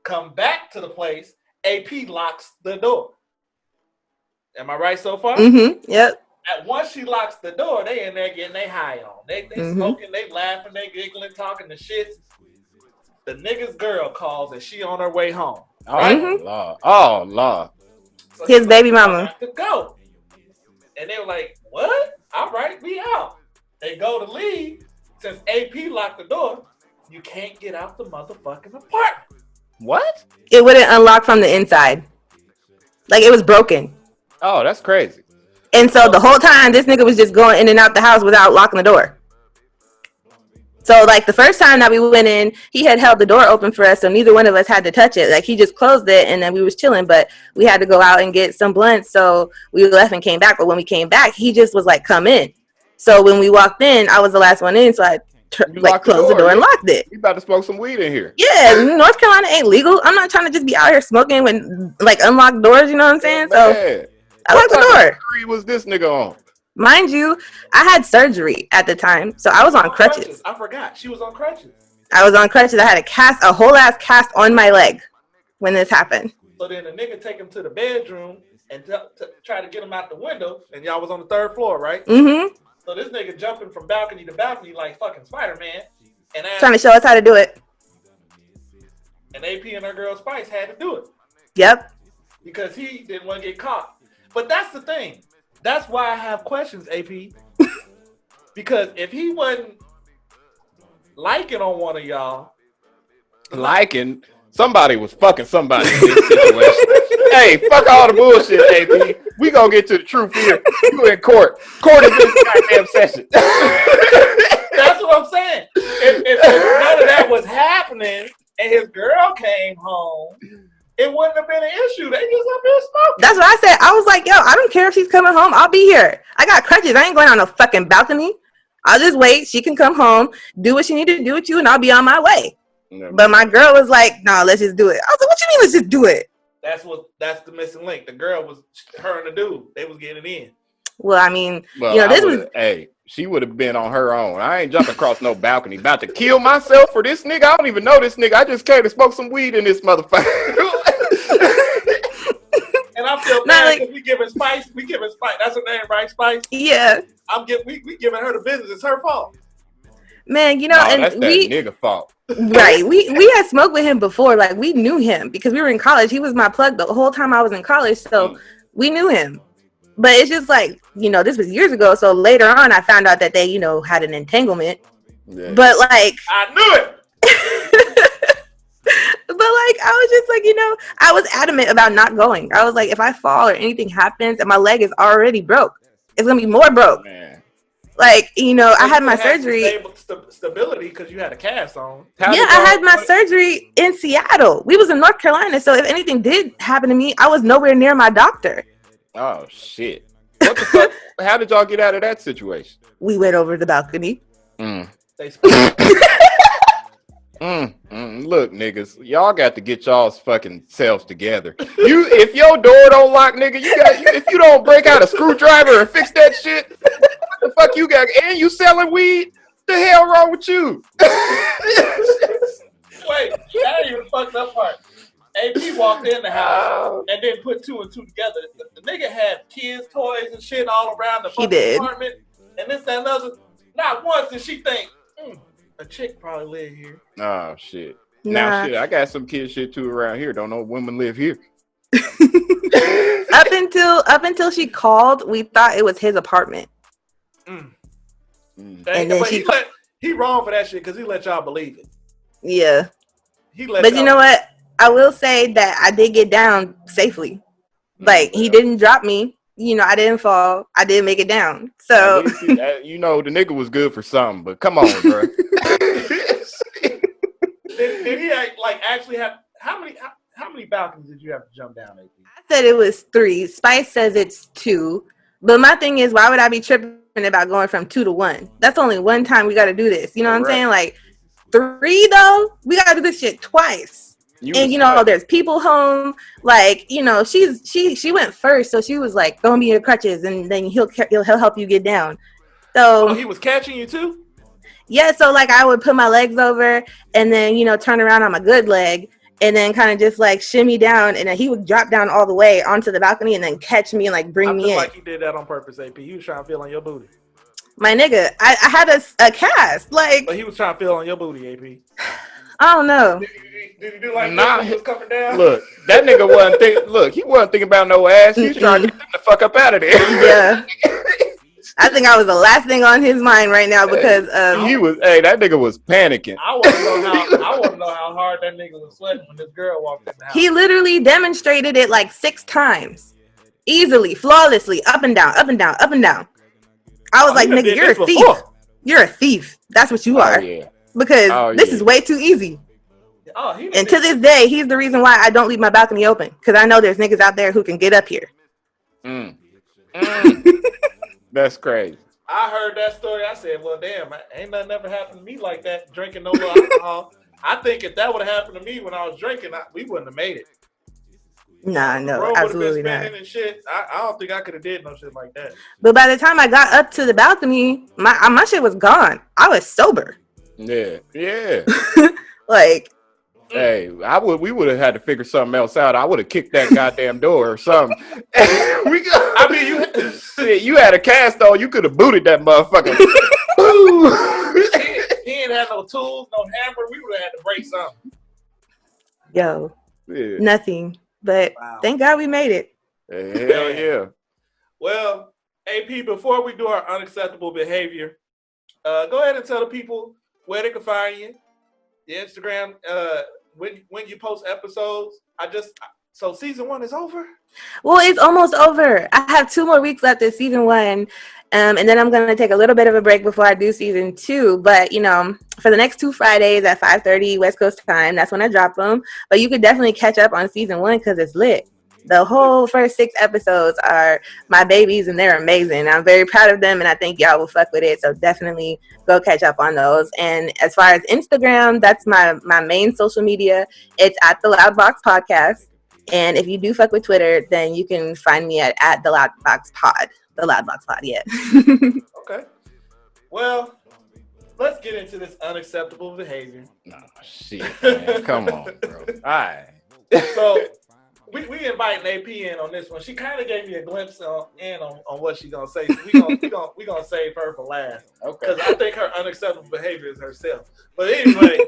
come back to the place. AP locks the door. Am I right so far? Mm-hmm. Yep. And once she locks the door, they in there getting they high on. They smoking, they laughing, they giggling, talking the shit. The nigga's girl calls and she on her way home. Oh, Right? Lord. Oh, Lord. So His he's baby like, mama. I got to go. And they were like, what? All right, we out. They go to leave. Since AP locked the door, you can't get out the motherfucking apartment. What? It wouldn't unlock from the inside. Like, it was broken. Oh, that's crazy. And so the whole time, this nigga was just going in and out the house without locking the door. So, like, the first time that we went in, he had held the door open for us, so neither one of us had to touch it. Like, he just closed it, and then we was chilling, but we had to go out and get some blunts, so we left and came back. But when we came back, he just was like, come in. So when we walked in, I was the last one in, so I closed the door and locked it. You about to smoke some weed in here. Yeah, North Carolina ain't legal. I'm not trying to just be out here smoking with, like, unlocked doors, you know what I'm saying? So I locked the door. What was this nigga on? Mind you, I had surgery at the time, so I was on crutches. I forgot. She was on crutches. I was on crutches. I had a whole ass cast on my leg when this happened. So then the nigga take him to the bedroom and try to get him out the window, and y'all was on the third floor, right? Mm-hmm. So this nigga jumping from balcony to balcony like fucking Spider-Man. And Trying to show us how to do it. And AP and her girl Spice had to do it. Yep. Because he didn't want to get caught. But that's the thing. That's why I have questions, AP. Because if he wasn't liking on one of y'all. Liking? Somebody was fucking somebody in this situation. Hey, fuck all the bullshit, AP. We gonna get to the truth here. You in court. Court is this goddamn session. That's what I'm saying. If none of that was happening and his girl came home, it wouldn't have been an issue. They just up here smoking. That's what I said. I was like, yo, I don't care if she's coming home. I'll be here. I got crutches. I ain't going on no fucking balcony. I'll just wait. She can come home, do what she need to do with you, and I'll be on my way. Never. But my girl was like, no, let's just do it. I was like, what you mean let's just do it? That's the missing link. The girl was her and the dude. They was getting it in. Well, I mean, Well, this was. Hey, she would have been on her own. I ain't jumping across no balcony. About to kill myself for this nigga. I don't even know this nigga. I just came to smoke some weed in this motherfucker. And I feel bad because we giving Spice. That's her name, right? Spice. Yeah. We giving her the business. It's her fault. Man, No, that's that nigga fault. Right. We had smoked with him before. Like, we knew him because we were in college. He was my plug the whole time I was in college. So we knew him. But it's just like, this was years ago. So later on, I found out that they, had an entanglement. Yeah. But like, I knew it. But like, I was just like, I was adamant about not going. I was like, if I fall or anything happens and my leg is already broke, it's going to be more broke. Man. Like, I had my surgery. Stability because you had a cast on. I had my surgery in Seattle. We was in North Carolina. So if anything did happen to me, I was nowhere near my doctor. Oh, shit. What the fuck? How did y'all get out of that situation? We went over the balcony. Look, niggas, y'all got to get y'all's fucking selves together. If your door don't lock, nigga, if you don't break out a screwdriver and fix that shit, what the fuck you got? And you selling weed? The hell wrong with you? Wait, that ain't even the fucked up part. AP walked in the house and then put two and two together. The nigga had kids' toys and shit all around the fucking apartment. And this, that, and other. Not once did she think, a chick probably live here. Oh, shit. Nah. Now, shit, I got some kid shit too around here. Don't know women live here. Up until she called, we thought it was his apartment. And then he wrong for that shit because he let y'all believe it. Yeah. But you know what? I will say that I did get down safely. Like, he didn't drop me. You know, I didn't fall. I did make it down. So, you know, the nigga was good for something, but come on, bro. did he actually have how many balconies did you have to jump down, AP? I said it was 3. Spice says it's 2. But my thing is, why would I be tripping about going from 2 to 1? That's only one time we got to do this. You know what I'm saying? Like, 3 though, we got to do this shit twice. And you know, there's people home. Like, you know, she went first, so she was like, "Throw me your crutches, and then he'll help you get down." So he was catching you too. Yeah, so like I would put my legs over, and then turn around on my good leg, and then kind of just like shimmy down, and then he would drop down all the way onto the balcony, and then catch me and like bring me in. I feel like he did that on purpose, AP. He was trying to feel on your booty. My nigga, I had a cast like. But he was trying to feel on your booty, AP. I don't know. Did he do like this? He was coming down? Look, that nigga wasn't thinking. Look, he wasn't thinking about no ass. He was trying to get them the fuck up out of there. Yeah. I think I was the last thing on his mind right now because he was. Hey, that nigga was panicking. I want to know how hard that nigga was sweating when this girl walked in the house. He literally demonstrated it like 6 times, easily, flawlessly, up and down, up and down, up and down. I was like, nigga, you're a thief. You're a thief. That's what you are. Yeah. Because this is way too easy. And to this day, he's the reason why I don't leave my balcony open. Because I know there's niggas out there who can get up here. That's crazy. I heard that story. I said, well, damn, ain't nothing ever happened to me like that, drinking no little alcohol. I think if that would have happened to me when I was drinking, we wouldn't have made it. Nah, no, absolutely not. And shit. I don't think I could have did no shit like that. But by the time I got up to the balcony, my shit was gone. I was sober. Yeah. Like, hey, we would have had to figure something else out. I would have kicked that goddamn door or something. You had a cast on. You could have booted that motherfucker. He ain't had no tools, no hammer. We would have had to break something. Yo, nothing. But thank God we made it. Hell yeah. Well, AP, before we do our unacceptable behavior, go ahead and tell the people where they can find you. The Instagram, when you post episodes. So season 1 is over? Well, it's almost over. I have 2 more weeks left of season 1. And then I'm going to take a little bit of a break before I do season 2. But, for the next 2 Fridays at 5:30 West Coast time, that's when I drop them. But you could definitely catch up on season 1 because it's lit. The whole first 6 episodes are my babies, and they're amazing. I'm very proud of them, and I think y'all will fuck with it. So definitely go catch up on those. And as far as Instagram, that's my main social media. It's at the LoudBox Podcast. And if you do fuck with Twitter, then you can find me at the LoudBox Pod. The LoudBox Pod, yeah. Okay. Well, let's get into this unacceptable behavior. No, shit, man. Come on, bro. All right. So, we inviting AP in on this one. She kind of gave me a glimpse on what she's gonna say. So we gonna save her for last. Okay. Because I think her unacceptable behavior is herself. But anyway,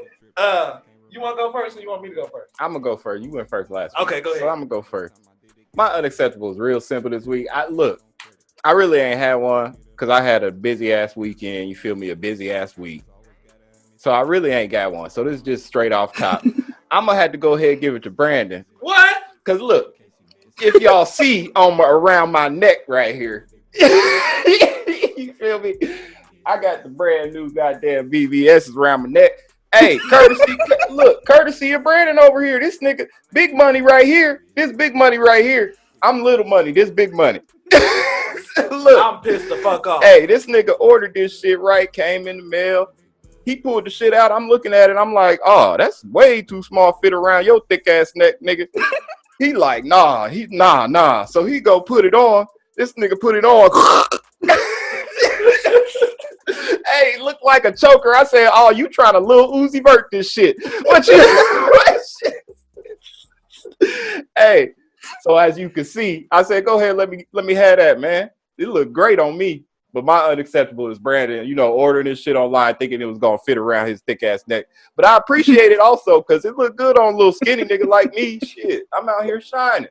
you want to go first, or you want me to go first? I'm gonna go first. You went first last week. Okay, go ahead. So I'm gonna go first. My unacceptable is real simple this week. I really ain't had one because I had a busy ass weekend. You feel me? A busy ass week. So I really ain't got one. So this is just straight off top. I'm gonna have to go ahead and give it to Brandon. What? Cause look, if y'all see around my neck right here, you feel me? I got the brand new goddamn BBSs around my neck. Hey, courtesy of Brandon over here. This nigga, big money right here. This big money right here. I'm little money. This big money. Look, I'm pissed the fuck off. Hey, this nigga ordered this shit right. Came in the mail. He pulled the shit out. I'm looking at it. I'm like, oh, that's way too small fit around your thick ass neck, nigga. He like, nah. So he go put it on. This nigga put it on. Hey, look like a choker. I said, oh, you trying to Lil Uzi Vert this shit. What you? Hey, so as you can see, I said, go ahead, let me have that, man. It looked great on me. But my unacceptable is Brandon, ordering this shit online thinking it was going to fit around his thick ass neck. But I appreciate it also because it looked good on a little skinny nigga like me. Shit, I'm out here shining.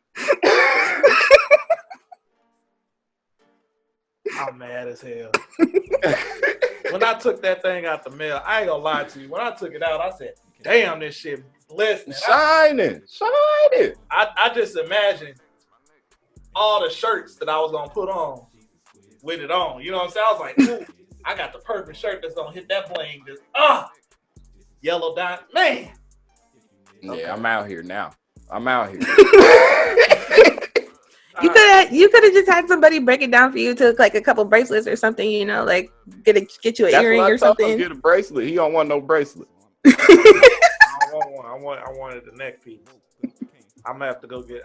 I'm mad as hell. when I took that thing out the mail, I ain't gonna lie to you. When I took it out, I said, damn, this shit glistening. Shining. I just imagined all the shirts that I was gonna put on with it on. You know what I'm saying? I was like, ooh, I got the perfect shirt that's gonna hit that bling. Just yellow dot, man. Yeah, I'm out here now. You could have just had somebody break it down for you to like a couple bracelets or something, you know, like get you an earring or something. Get a bracelet. He don't want no bracelet. I want one. I wanted the neck piece. I'm gonna have to go get.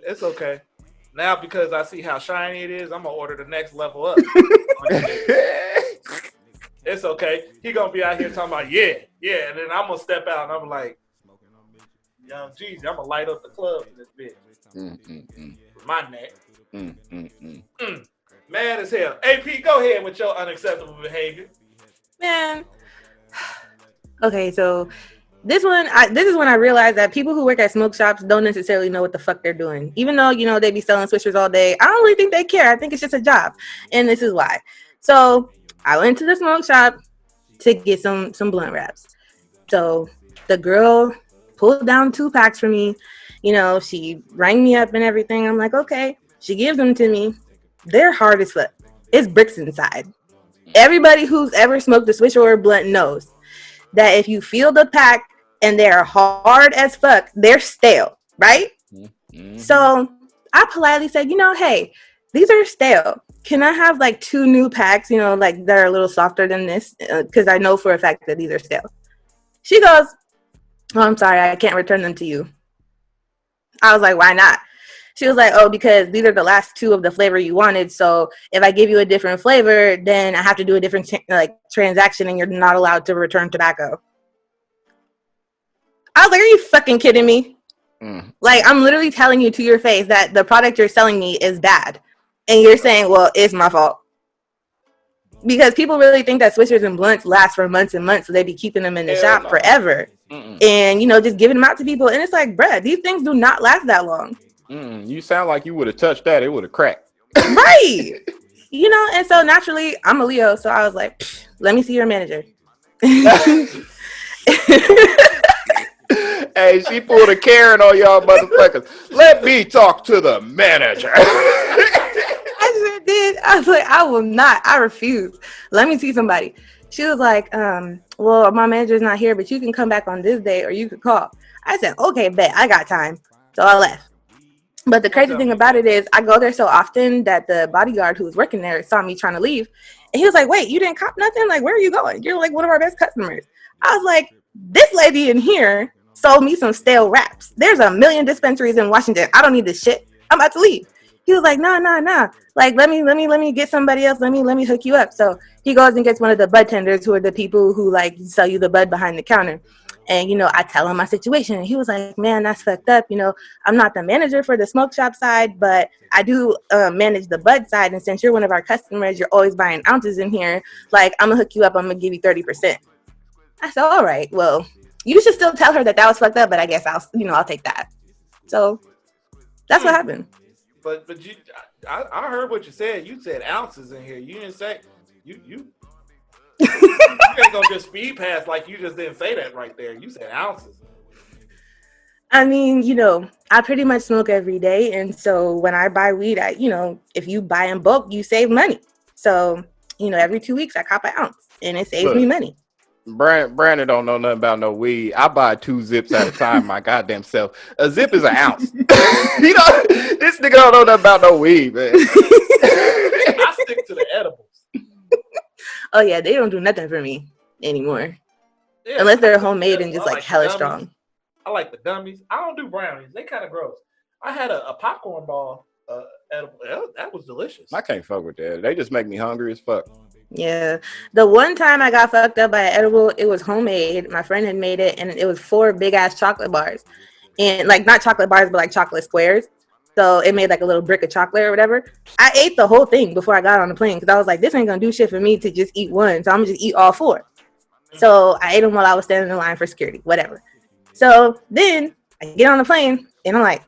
It's okay. Now because I see how shiny it is, I'm gonna order the next level up. It's okay. He gonna be out here talking about yeah, and then I'm gonna step out and I'm like, young Jeezy, I'm gonna light up the club in this bitch. With my neck. Mad as hell. AP, go ahead with your unacceptable behavior. Man. Okay, so this is when I realized that people who work at smoke shops don't necessarily know what the fuck they're doing. Even though, you know, they be selling swishers all day, I don't really think they care. I think it's just a job. And this is why. So I went to the smoke shop to get some blunt wraps. So the girl pulled down 2 packs for me. You know, she rang me up and everything. I'm like, okay. She gives them to me. They're hard as fuck. It's bricks inside. Everybody who's ever smoked a swisher or a blunt knows that if you feel the pack and they're hard as fuck, they're stale, right? So I politely said, you know, hey, these are stale. Can I have like 2 new packs, you know, like that are a little softer than this? Because I know for a fact that these are stale. She goes, oh, I'm sorry, I can't return them to you. I was like, why not? She was like, oh, because these are the last 2 of the flavor you wanted. So if I give you a different flavor, then I have to do a different transaction and you're not allowed to return tobacco. I was like, are you fucking kidding me? Like, I'm literally telling you to your face that the product you're selling me is bad. And you're saying, well, it's my fault. Because people really think that swishers and blunts last for months and months. So they be keeping them in the shop forever. And, you know, just giving them out to people. And it's like, bruh, these things do not last that long. You sound like you would have touched that. It would have cracked. Right. You know, and so naturally, I'm a Leo. So I was like, let me see your manager. Hey, she pulled a Karen on y'all motherfuckers. Let me talk to the manager. I sure did. I was like, I will not. I refuse. Let me see somebody. She was like, well, my manager's not here, but you can come back on this day or you could call. I said, okay, bet. I got time. So I left. But the crazy thing about it is I go there so often that the bodyguard who was working there saw me trying to leave. And he was like, wait, you didn't cop nothing? Like, where are you going? You're like one of our best customers. I was like, this lady in here sold me some stale wraps. There's a million dispensaries in Washington. I don't need this shit. I'm about to leave. He was like, no. Like, let me get somebody else. Let me hook you up. So he goes and gets one of the bud tenders who are the people who like sell you the bud behind the counter. And, you know, I tell him my situation. And he was like, man, that's fucked up. You know, I'm not the manager for the smoke shop side, but I do manage the bud side. And since you're one of our customers, you're always buying ounces in here. Like, I'm going to hook you up. I'm going to give you 30%. I said, all right, well, you should still tell her that was fucked up, but I guess I'll take that. So that's what happened. But I heard what you said. You said ounces in here. You didn't say you ain't gonna just speed past like you just didn't say that right there. You said ounces. I mean, you know, I pretty much smoke every day, and so when I buy weed, if you buy in bulk, you save money. So, you know, every 2 weeks I cop an ounce, and it saves me money. Brandon don't know nothing about no weed. I buy 2 zips at a time, my goddamn self. A zip is an ounce. You know, this nigga don't know nothing about no weed, man. I stick to the edibles. Oh yeah, they don't do nothing for me anymore. Yeah, unless they're homemade and just like hella strong. I like the gummies. I don't do brownies. They kind of gross. I had a popcorn ball edible. That was delicious. I can't fuck with that. They just make me hungry as fuck. Yeah. The one time I got fucked up by an edible, it was homemade. My friend had made it, and it was 4 big ass chocolate bars. And like not chocolate bars, but like chocolate squares. So it made like a little brick of chocolate or whatever. I ate the whole thing before I got on the plane because I was like, this ain't gonna do shit for me to just eat one. So I'm gonna just eat all 4. So I ate them while I was standing in line for security, whatever. So then I get on the plane and I'm like,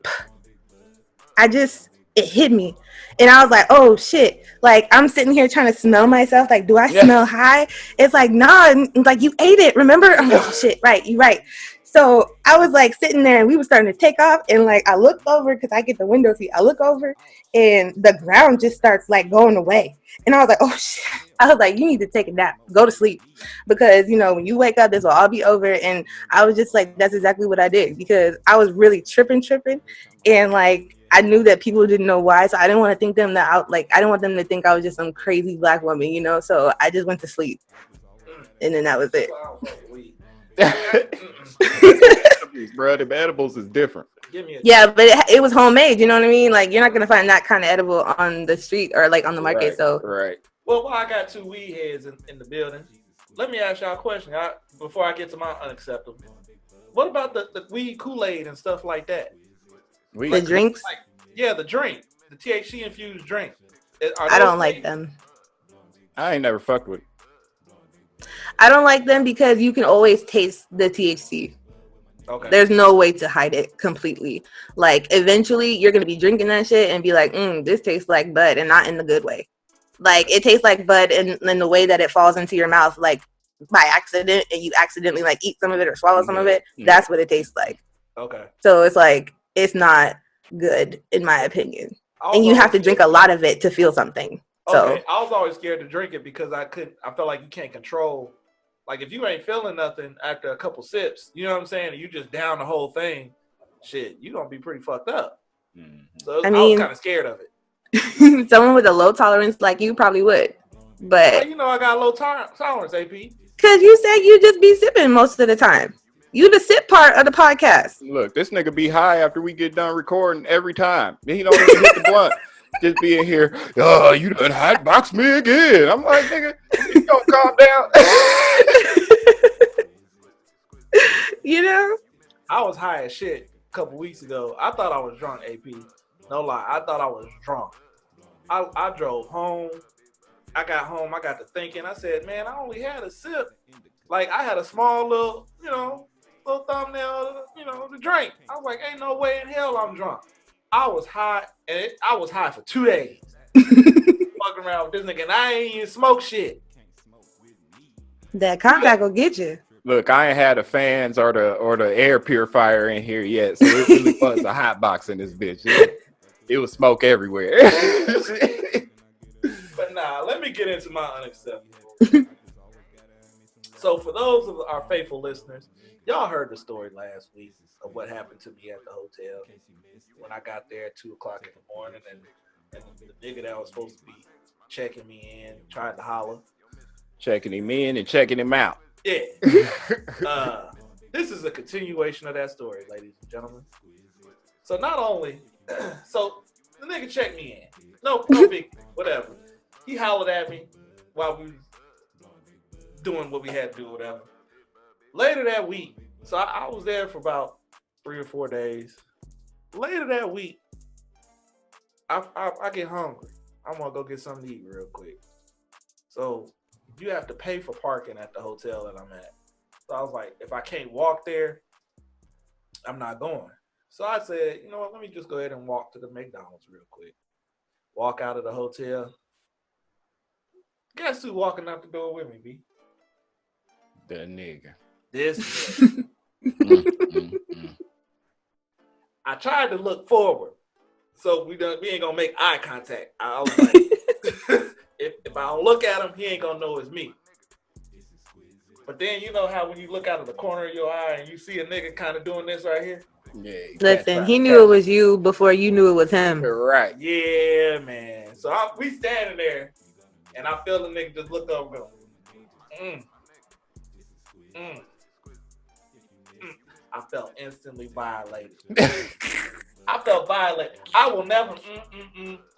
it hit me. And I was like, oh shit. Like, I'm sitting here trying to smell myself. Like, do I smell high? It's like, nah. Like, you ate it, remember? I'm like, oh shit, right, you right. So I was like sitting there and we were starting to take off. And like, I looked over because I get the window seat. I look over and the ground just starts like going away. And I was like, oh shit. I was like, you need to take a nap, go to sleep. Because, you know, when you wake up, this will all be over. And I was just like, that's exactly what I did because I was really tripping. And like, I knew that people didn't know why. So I didn't want to think them that out. Like, I didn't want them to think I was just some crazy black woman, you know? So I just went to sleep. And then that was it. Bro, the edibles is different. Yeah, but it was homemade. You know what I mean? Like, you're not gonna find that kind of edible on the street or like on the market. Right, so right. Well, I got two weed heads in the building. Let me ask y'all a question before I get to my unacceptable. What about the weed Kool-Aid and stuff like that? The drinks? The drink, the THC infused drink. I don't like them. I ain't never fucked with it. I don't like them because you can always taste the THC. Okay. There's no way to hide it completely. Like, eventually, you're going to be drinking that shit and be like, this tastes like bud, and not in the good way. Like, it tastes like bud in the way that it falls into your mouth, like, by accident, and you accidentally, like, eat some of it or swallow some of it. That's what it tastes like. Okay. So it's like, it's not good, in my opinion. And you have to drink a lot of it to feel something. So okay. I was always scared to drink it because I felt like you can't control. Like, if you ain't feeling nothing after a couple sips, you know what I'm saying? And you just down the whole thing, shit, you're going to be pretty fucked up. So I was kind of scared of it. Someone with a low tolerance like you probably would. But well, you know I got a low tolerance, AP. Because you said you just be sipping most of the time. You the sip part of the podcast. Look, this nigga be high after we get done recording every time. He don't even hit the blunt. Just being here, you done hotbox me again. I'm like, nigga, you don't calm down. You know? I was high as shit a couple weeks ago. I thought I was drunk, AP. No lie. I thought I was drunk. I drove home. I got home. I got to thinking. I said, man, I only had a sip. Like, I had a small little, little thumbnail, to drink. I was like, ain't no way in hell I'm drunk. I was high, and I was high for 2 days. Fucking around with this nigga, and I ain't even smoke shit. That contact will get you. Look, I ain't had the fans or the air purifier in here yet, so it really was a hot box in this bitch. It was smoke everywhere. But nah, let me get into my unacceptable. So for those of our faithful listeners, y'all heard the story last week of what happened to me at the hotel when I got there at 2:00 in the morning, and the nigga that was supposed to be checking me in tried to holler. Checking him in and checking him out. Yeah. This is a continuation of that story, ladies and gentlemen. So not only, so the nigga checked me in. No big, whatever. He hollered at me while we was doing what we had to do, whatever. Later that week, so I was there for about 3 or 4 days. Later that week, I get hungry. I want to go get something to eat real quick. So you have to pay for parking at the hotel that I'm at. So I was like, if I can't walk there, I'm not going. So I said, you know what, let me just go ahead and walk to the McDonald's real quick. Walk out of the hotel. Guess who's walking out the door with me, B? The nigga. This I tried to look forward. So we ain't gonna make eye contact. I was like, if I don't look at him, he ain't gonna know it's me. But then you know how when you look out of the corner of your eye and you see a nigga kind of doing this right here? Yeah. Listen, he knew it was you before you knew it was him. Right. Yeah, man. So we standing there, and I feel the nigga just look over and go, I felt instantly violated. I felt violated. I will never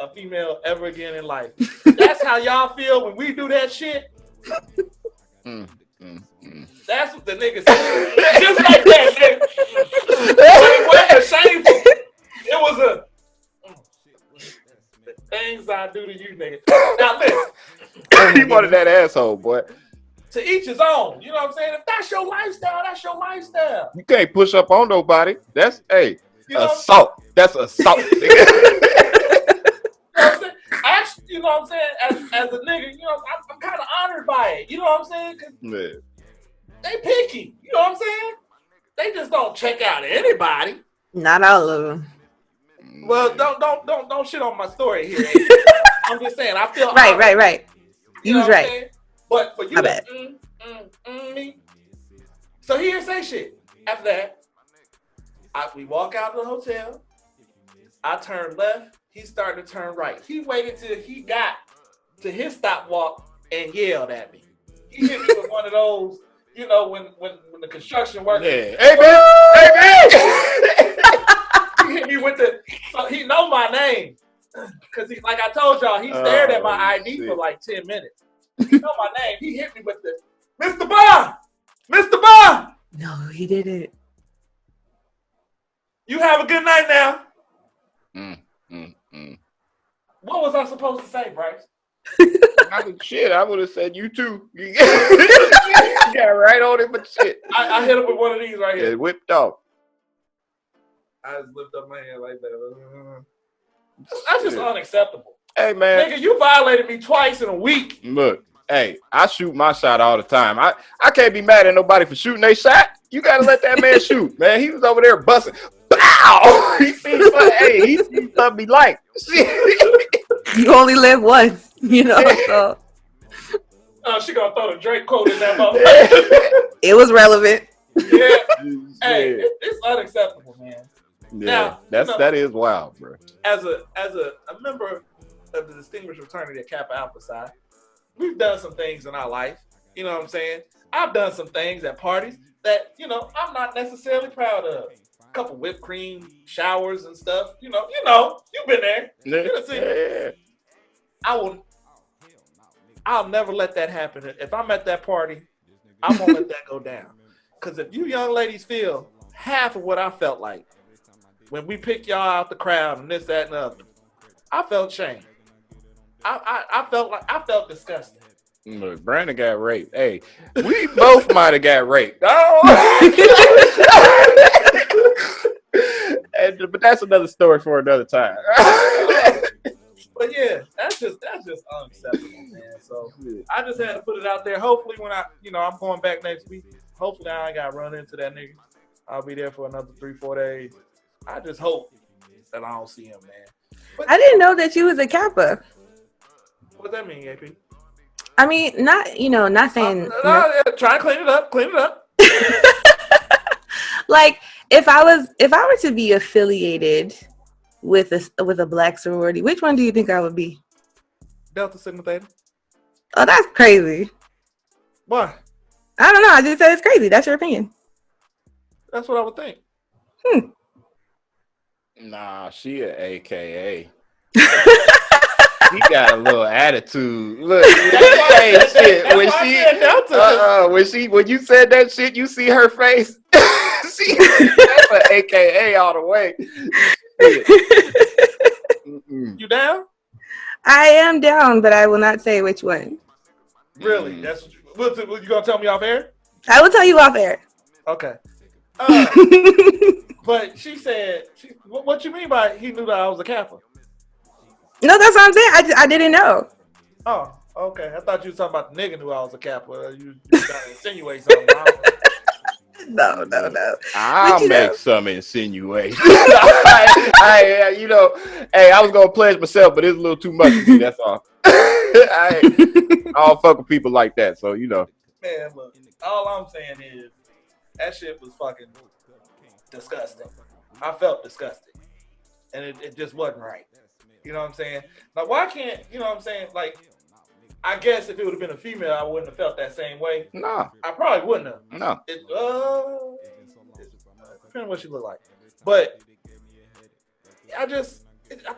a female ever again in life. That's how y'all feel when we do that shit? That's what the nigga said. Just like that, nigga. But it wasn't shameful. It was the things I do to you, nigga. Now listen. He wanted that asshole, boy. To each his own. You know what I'm saying? If that's your lifestyle, that's your lifestyle. You can't push up on nobody. That's You know assault. That's assault. Nigga. You know what you know what I'm saying, as a nigga, you know, I'm kind of honored by it. You know what I'm saying? 'Cause they picky. You know what I'm saying? They just don't check out anybody. Not all of them. Well, don't shit on my story here. I'm just saying, I feel right. You was right. Saying? But for you My to bad. me. So he didn't say shit. After that, we walk out of the hotel. I turned left. He started to turn right. He waited till he got to his stop walk and yelled at me. He hit me with one of those, you know, when the construction workers. Yeah. Hey man. He hit me with so he know my name. Cause he, like I told y'all, he stared at my ID for like 10 minutes. He know my name. He hit me with the Mr. Bond! Mr. Bond! No, he didn't. You have a good night now. What was I supposed to say, Bryce? I would have said you too. You got right on it, but shit. I hit him with one of these right here. It whipped off. I just lift up my hand like that. That's just unacceptable. Hey, man. Nigga, you violated me twice in a week. Look, hey, I shoot my shot all the time. I can't be mad at nobody for shooting their shot. You got to let that man shoot, man. He was over there busting. Pow! He seen something he liked. You only live once, you know, so. Oh, she gonna throw the Drake quote in that motherfucker. It was relevant. Yeah. Hey, it's unacceptable, man. Yeah, now, that is wild, bro. As a member of the distinguished fraternity at Kappa Alpha Psi, we've done some things in our life. You know what I'm saying? I've done some things at parties that, you know, I'm not necessarily proud of. A couple whipped cream showers and stuff. You know, you've been there. Yeah. I'll never let that happen. If I'm at that party, I'm gonna let that go down. Because if you young ladies feel half of what I felt like when we picked y'all out the crowd and this, that, and the other, I felt shame. I felt disgusted. Look, Brandon got raped. Hey, we both might have got raped. But that's another story for another time. But yeah, that's just unacceptable, man. So I just had to put it out there. Hopefully, when I'm going back next week. Hopefully, I ain't got to run into that nigga. I'll be there for another 3-4 days. I just hope that I don't see him, man. But, I didn't know that you was a Kappa. What does that mean, AP? I mean, not saying. Try and clean it up. Like, if I were to be affiliated with a black sorority, which one do you think I would be? Delta Sigma Theta. Oh, that's crazy. Why? I don't know. I just said it's crazy. That's your opinion. That's what I would think. Nah, she a AKA. She got a little attitude. Look, when you said that shit, you see her face. That's an AKA all the way. You down? I am down, but I will not say which one. Really? That's what you gonna tell me off air? I will tell you off air. Okay. But she said, what you mean by he knew that I was a Kappa? No, that's what I'm saying. I didn't know. Oh, okay. I thought you were talking about the nigga knew I was a Kappa. You trying to insinuate something. No. I'll make some insinuation. I was gonna pledge myself, but it's a little too much for me. That's all. I don't fuck with people like that, so you know. Man, look. All I'm saying is that shit was fucking disgusting. I felt disgusted, and it just wasn't right. You know what I'm saying? Now, why can't you know what I'm saying? Like, I guess if it would have been a female, I wouldn't have felt that same way. Nah. I probably wouldn't have. No. Depending on what she looked like. But I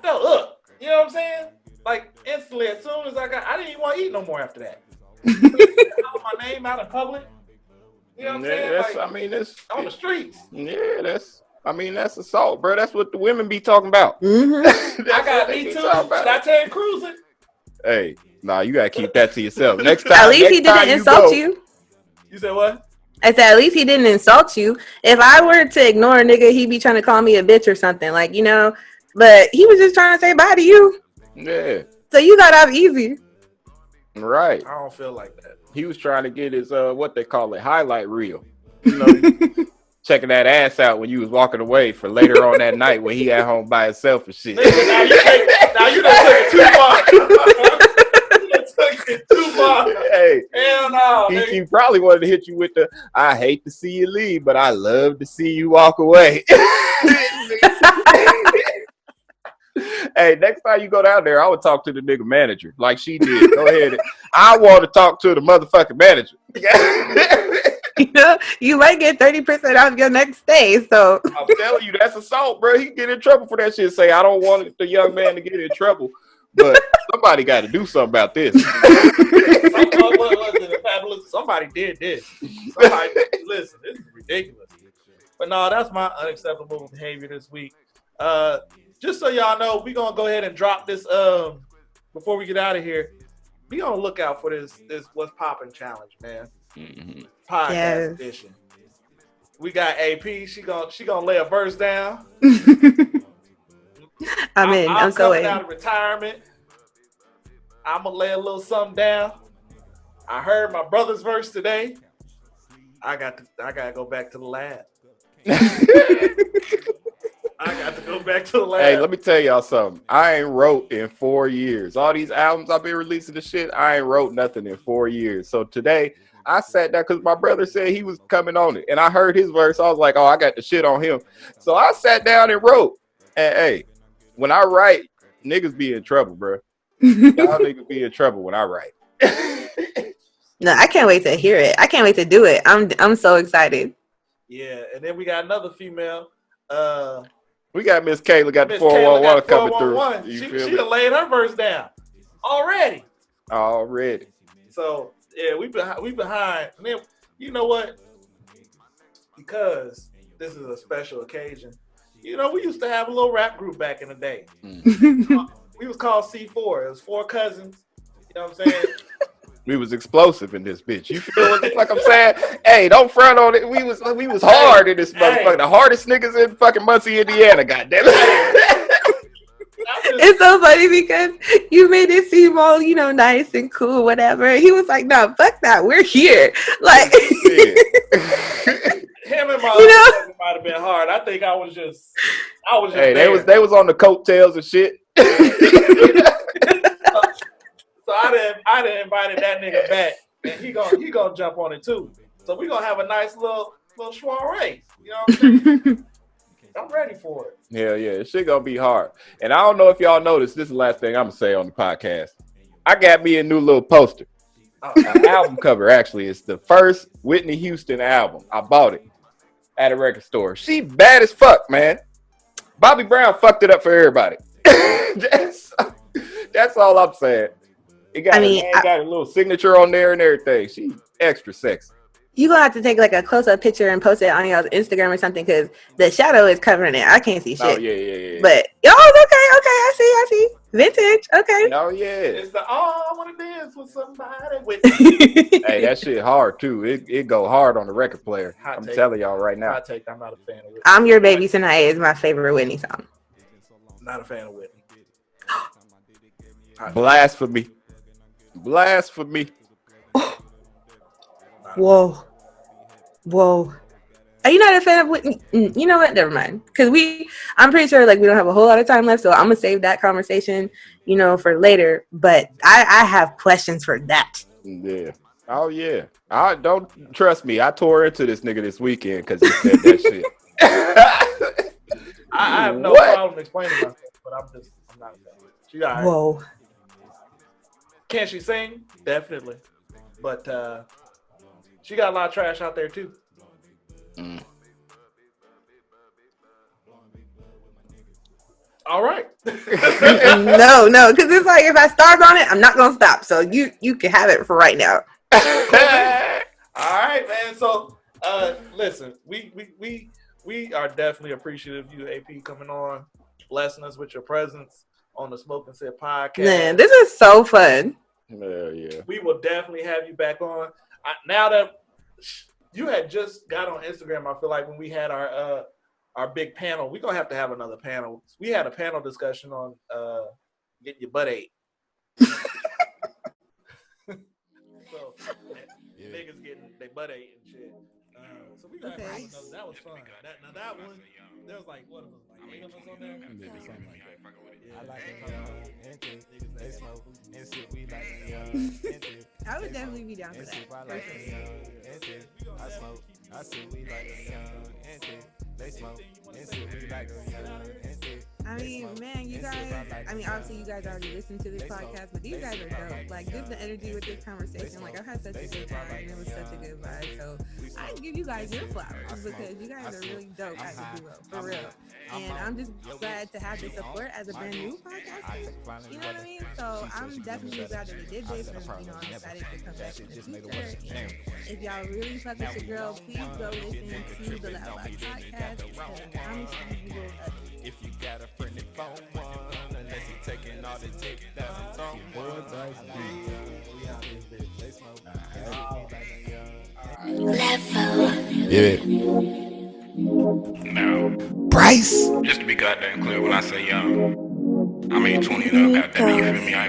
felt up. You know what I'm saying? Like, instantly, as soon as I didn't even want to eat no more after that. My name out in public. You know what I'm saying? That's on the streets. Yeah, that's assault, bro. That's what the women be talking about. Mm-hmm. I got me too. Should I tell you cruising? Hey, nah, you gotta keep that to yourself. Next time, at least he didn't insult you. You said what? I said at least he didn't insult you. If I were to ignore a nigga, he'd be trying to call me a bitch or something, like, you know. But he was just trying to say bye to you. Yeah. So you got off easy. Right. I don't feel like that. He was trying to get his what they call it, highlight reel. You know, checking that ass out when you was walking away for later on that night when he at home by himself and shit. Listen, now you done took it too far. You done took it too far. Hey, hell no. he probably wanted to hit you with the "I hate to see you leave, but I love to see you walk away." Hey, next time you go down there, I would talk to the nigga manager like she did. Go ahead. I want to talk to the motherfucking manager. You know, you might get 30% off your next stay. So I'm telling you, that's assault, bro. He get in trouble for that shit. Say, I don't want the young man to get in trouble, but somebody got to do something about this. Somebody did this. Somebody, listen, this is ridiculous. But no, that's my unacceptable behavior this week. Just so y'all know, we're gonna go ahead and drop this before we get out of here. Be on the lookout for this What's Poppin' challenge, man. Mm-hmm. Podcast edition. We got AP. She gonna lay a verse down. I'm so coming in. out of retirement. I'm gonna lay a little something down. I heard my brother's verse today. I got to go back to the lab. I got to go back to the lab. Hey, let me tell y'all something. I ain't wrote in 4 years. All these albums I've been releasing the shit, I ain't wrote nothing in 4 years. So today, I sat down because my brother said he was coming on it. And I heard his verse. I was like, oh, I got the shit on him. So I sat down and wrote. And hey, when I write, niggas be in trouble, bro. Y'all niggas be in trouble when I write. No, I can't wait to hear it. I can't wait to do it. I'm so excited. Yeah, and then we got another female. We got Miss Kayla got the Miss 411 Kayla coming 411. through. She done laid her verse down already. Already. So yeah, we behind. And then you know what? Because this is a special occasion. You know, we used to have a little rap group back in the day. We was called C4. It was 4 cousins. You know what I'm saying? We was explosive in this bitch. You feel what I'm saying? Hey, don't front on it. We was hard in this motherfucker. The hardest niggas in fucking Muncie, Indiana. Goddamn it. It's so funny because you made it seem all, nice and cool, whatever. He was like, no, fuck that. We're here. Like, him and my cousin might have been hard. I think I was just Hey, there. they was on the coattails and shit. So I done invited that nigga back, and he gonna jump on it too. So we gonna have a nice little soiree. You know what I'm saying? I'm ready for it. Hell yeah, this shit gonna be hard. And I don't know if y'all noticed, this is the last thing I'm gonna say on the podcast. I got me a new little poster. An album cover, actually. It's the first Whitney Houston album. I bought it at a record store. She bad as fuck, man. Bobby Brown fucked it up for everybody. That's all I'm saying. It got, got a little signature on there and everything. She extra sexy. You're going to have to take like a close-up picture and post it on your Instagram or something because the shadow is covering it. I can't see shit. Oh, yeah. But, okay. I see. Vintage. Okay. Oh, yeah. It's the, I want to dance with somebody with me. Hey, that shit hard, too. It go hard on the record player. I'm telling y'all right now. I'm not a fan of Whitney. I'm Your Baby Tonight is my favorite Whitney song. Not a fan of Whitney. Blasphemy. Whoa. Are you not a fan of Whitney? You know what? Never mind. Because I'm pretty sure like we don't have a whole lot of time left, so I'm gonna save that conversation, for later. But I have questions for that. Yeah. Oh yeah. I don't trust me. I tore into this nigga this weekend because he said that shit. I have no problem explaining myself, but I'm not a fan. She got her. Whoa. Can she sing? Definitely. But she got a lot of trash out there too. All right. No, because it's like if I start on it, I'm not gonna stop. So you can have it for right now. All right, man. So listen, we are definitely appreciative of you, AP, coming on, blessing us with your presence on the Smoke and Sip podcast. Man, this is so fun. Hell yeah. We will definitely have you back on. Now that you had just got on Instagram, I feel like when we had our big panel, we're gonna have to have another panel. We had a panel discussion on getting your butt ate. butt ate and shit. So we got Okay. that was fun. That one, there was like what was it, like 8 of us on there. Something like that. Yeah. I like them young and thick. They smoke and sip. We like them young and thick. I would definitely be down for And that. sip. I like them young and thick. I smoke. I sip. We like them young and thick. They smoke and sip. We like them young and thick. I mean, man, you guys, obviously you guys already listened to this podcast, but these guys are dope. Like, just the energy with this conversation. Like, I've had such a good time, and it was such a good vibe. So, I give you guys your flowers because you guys are really dope as a duo, for real. And I'm just glad to have the support as a brand new podcast. You know what I mean? So, I'm definitely glad that we did this, and, I'm excited to come back in the future. And if y'all really fuck with your girl, please go listen to the LoudBox Podcast, because I promise you will love it. If you got a friend that phone one, unless you taking all the tick that I'm talking Now, Bryce. just to be goddamn clear, when I say young, I mean 20 and up. Goddamn, you feel me? I